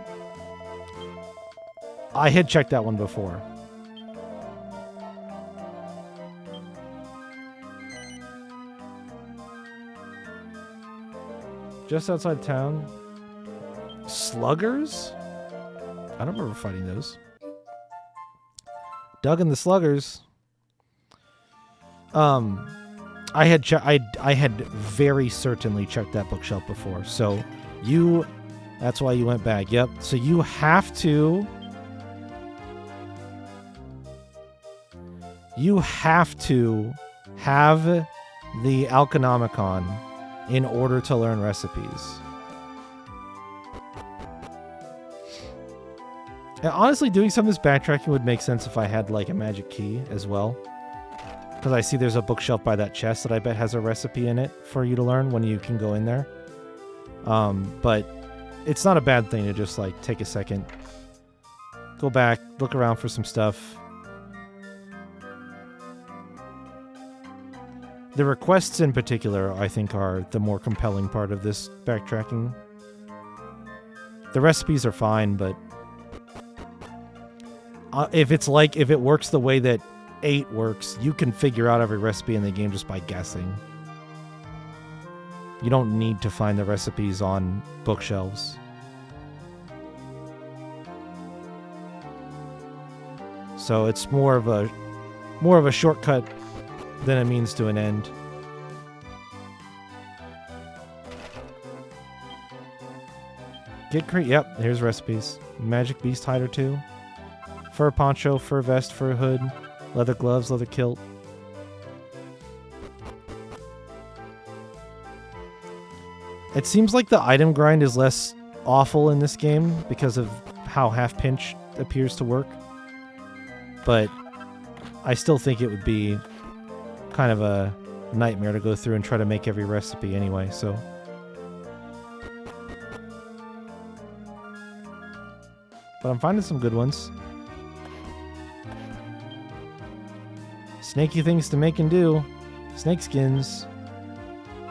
I had checked that one before. Just outside town. Sluggers? I don't remember fighting those. Doug and the Sluggers. I had very certainly checked that bookshelf before. So that's why you went back. Yep. So you have to have the Alconomicon in order to learn recipes. And honestly, doing some of this backtracking would make sense if I had like a magic key as well. Because I see there's a bookshelf by that chest that I bet has a recipe in it for you to learn when you can go in there. But it's not a bad thing to just like take a second, go back, look around for some stuff. The requests in particular, I think, are the more compelling part of this backtracking. The recipes are fine, but if it works the way that 8 works, you can figure out every recipe in the game just by guessing. You don't need to find the recipes on bookshelves. So it's more of a shortcut than a means to an end. Yep, here's recipes. Magic beast hider 2. Fur poncho, fur vest, fur hood. Leather gloves, leather kilt. It seems like the item grind is less awful in this game because of how half pinch appears to work. But I still think it would be kind of a nightmare to go through and try to make every recipe anyway, so. But I'm finding some good ones. Snaky things to make and do. Snake skins.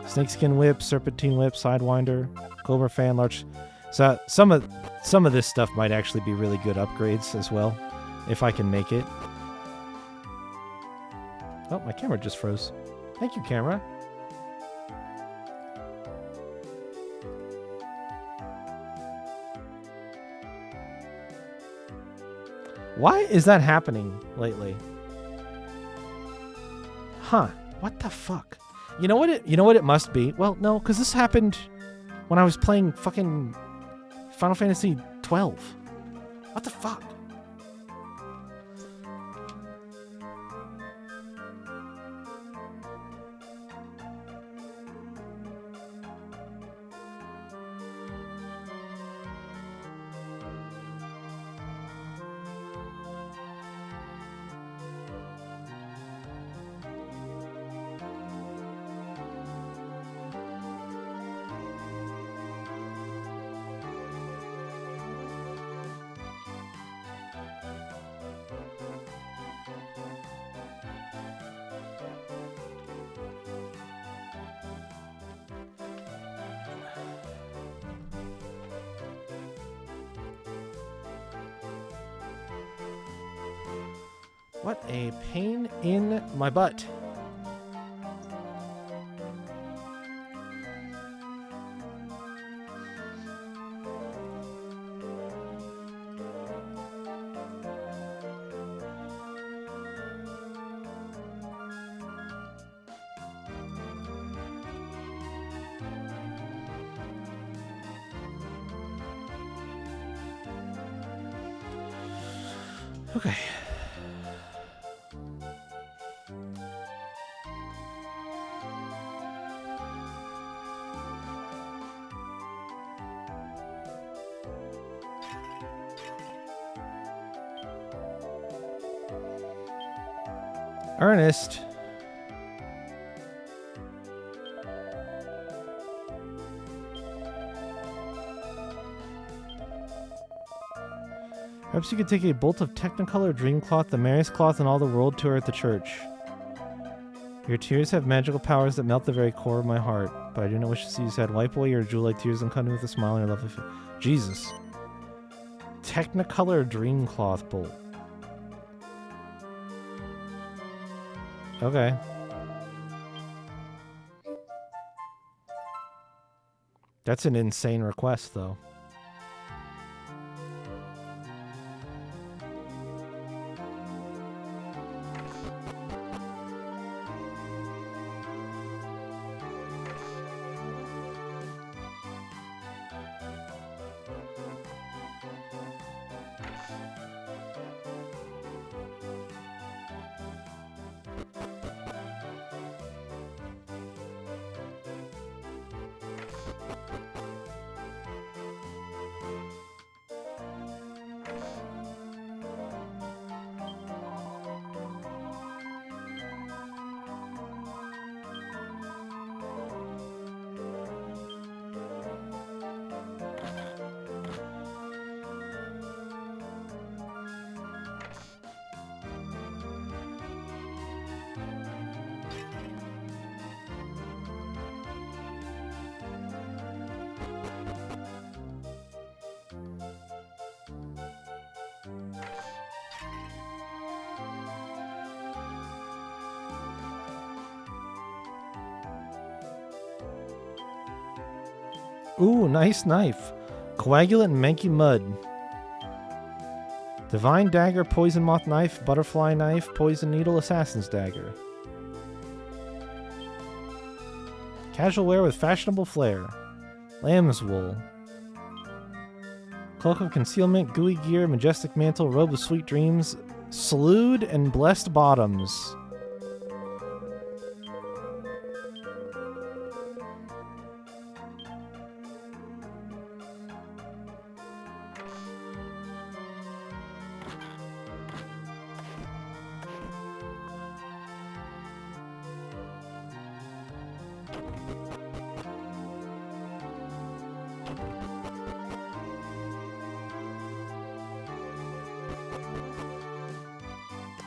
Snakeskin whip, serpentine whip, sidewinder, cobra fan, large. So some of this stuff might actually be really good upgrades as well, if I can make it. Oh, my camera just froze. Thank you, camera. Why is that happening lately? Huh. What the fuck? You know what it must be? Well, no, because this happened when I was playing fucking Final Fantasy 12. What the fuck? What a pain in my butt. Okay. Ernest. Perhaps you could take a bolt of Technicolor Dreamcloth, the merriest cloth in all the world, to her at the church. Your tears have magical powers that melt the very core of my heart, but I do not wish to see you sad. Wipe away your jewel-like tears and come to me with a smile on your lovely face. Jesus. Technicolor Dreamcloth bolt. Okay. That's an insane request, though. Ooh, nice knife. Coagulant Manky Mud. Divine Dagger, Poison Moth Knife, Butterfly Knife, Poison Needle, Assassin's Dagger. Casual wear with fashionable flair. Lamb's Wool. Cloak of Concealment, Gooey Gear, Majestic Mantle, Robe of Sweet Dreams, Slewed and Blessed Bottoms.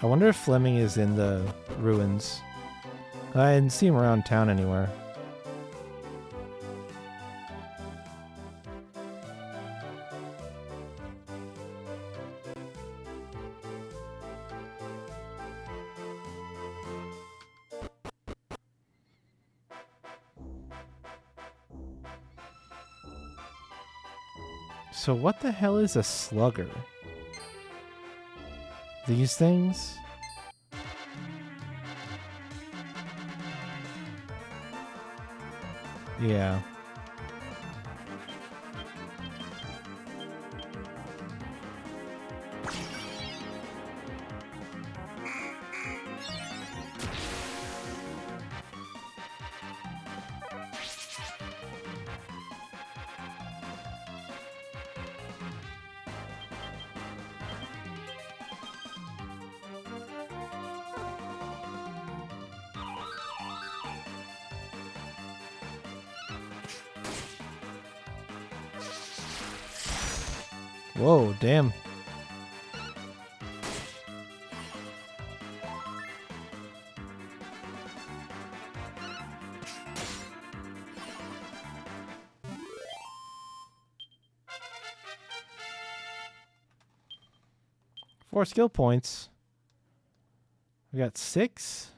I wonder if Fleming is in the ruins. I didn't see him around town anywhere. So what the hell is a slugger? These things? Yeah. Whoa, damn. Four skill points. We got 6.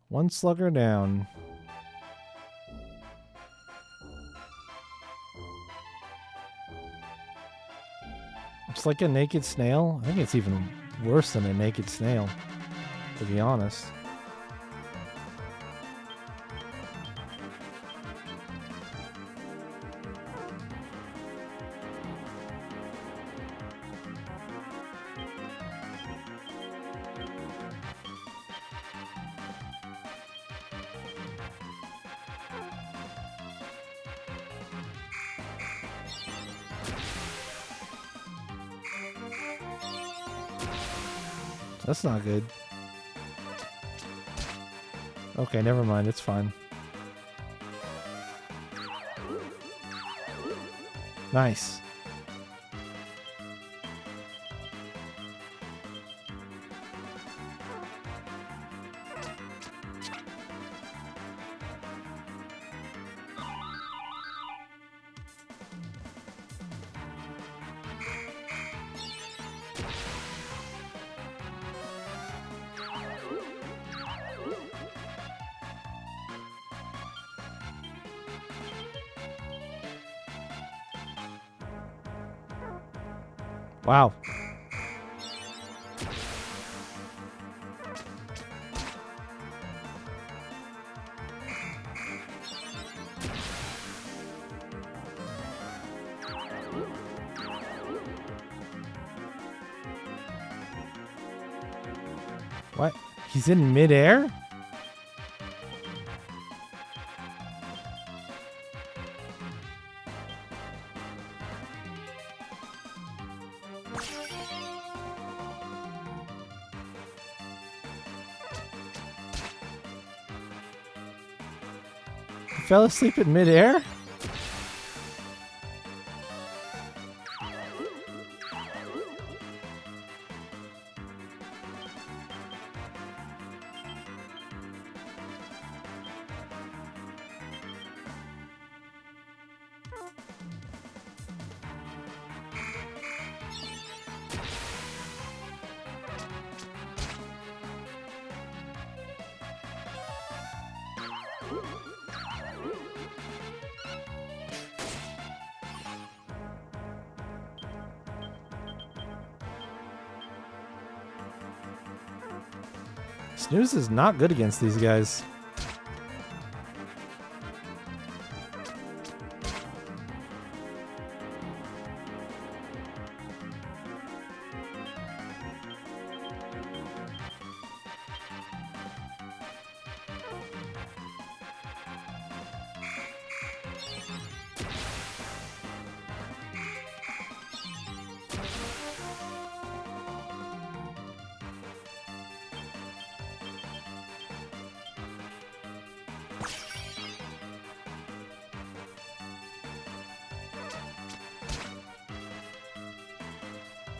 One slugger down. It's like a naked snail. I think it's even worse than a naked snail, to be honest. That's not good. Okay, never mind. It's fine. Nice. Wow. What? He's in midair? He fell asleep in midair? Snooze is not good against these guys.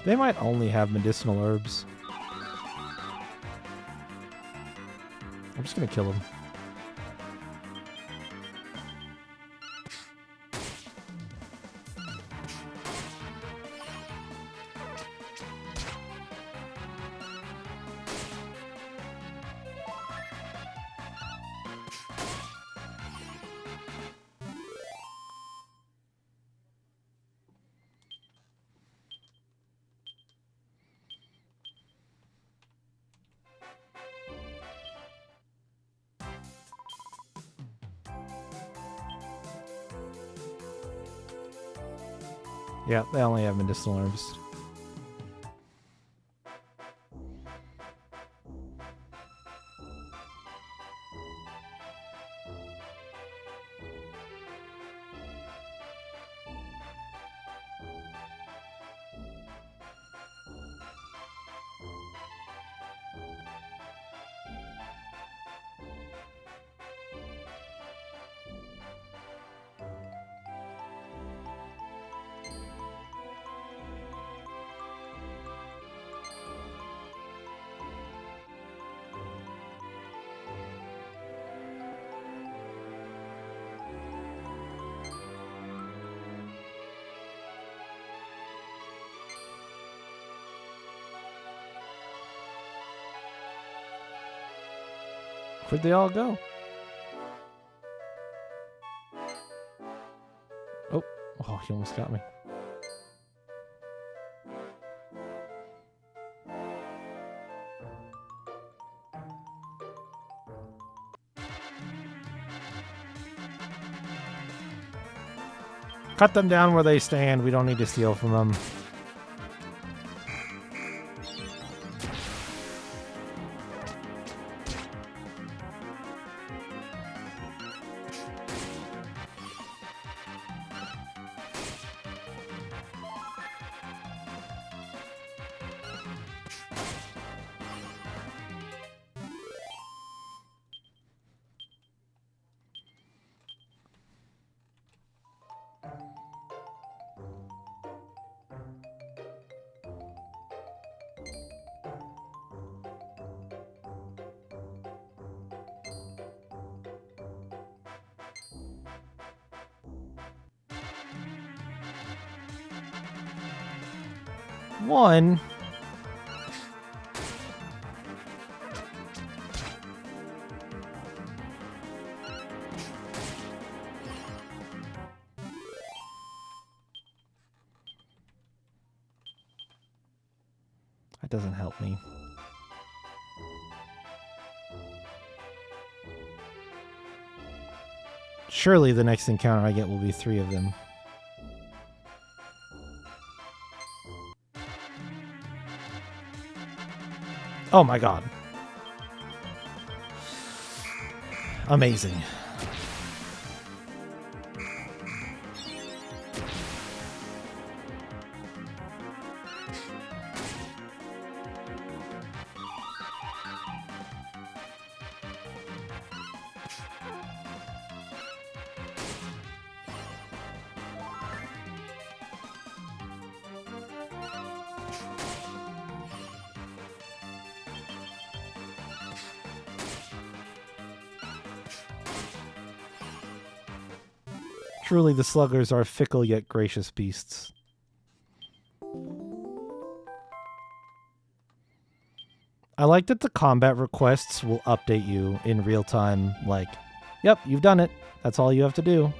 They might only have medicinal herbs. I'm just gonna kill him. Yeah, they only have medicinal herbs. Where'd they all go? Oh, he almost got me. Cut them down where they stand. We don't need to steal from them. One. That doesn't help me. Surely the next encounter I get will be 3 of them. Oh my god. Amazing. Truly, the sluggers are fickle yet gracious beasts. I like that the combat requests will update you in real time, like, yep, you've done it. That's all you have to do.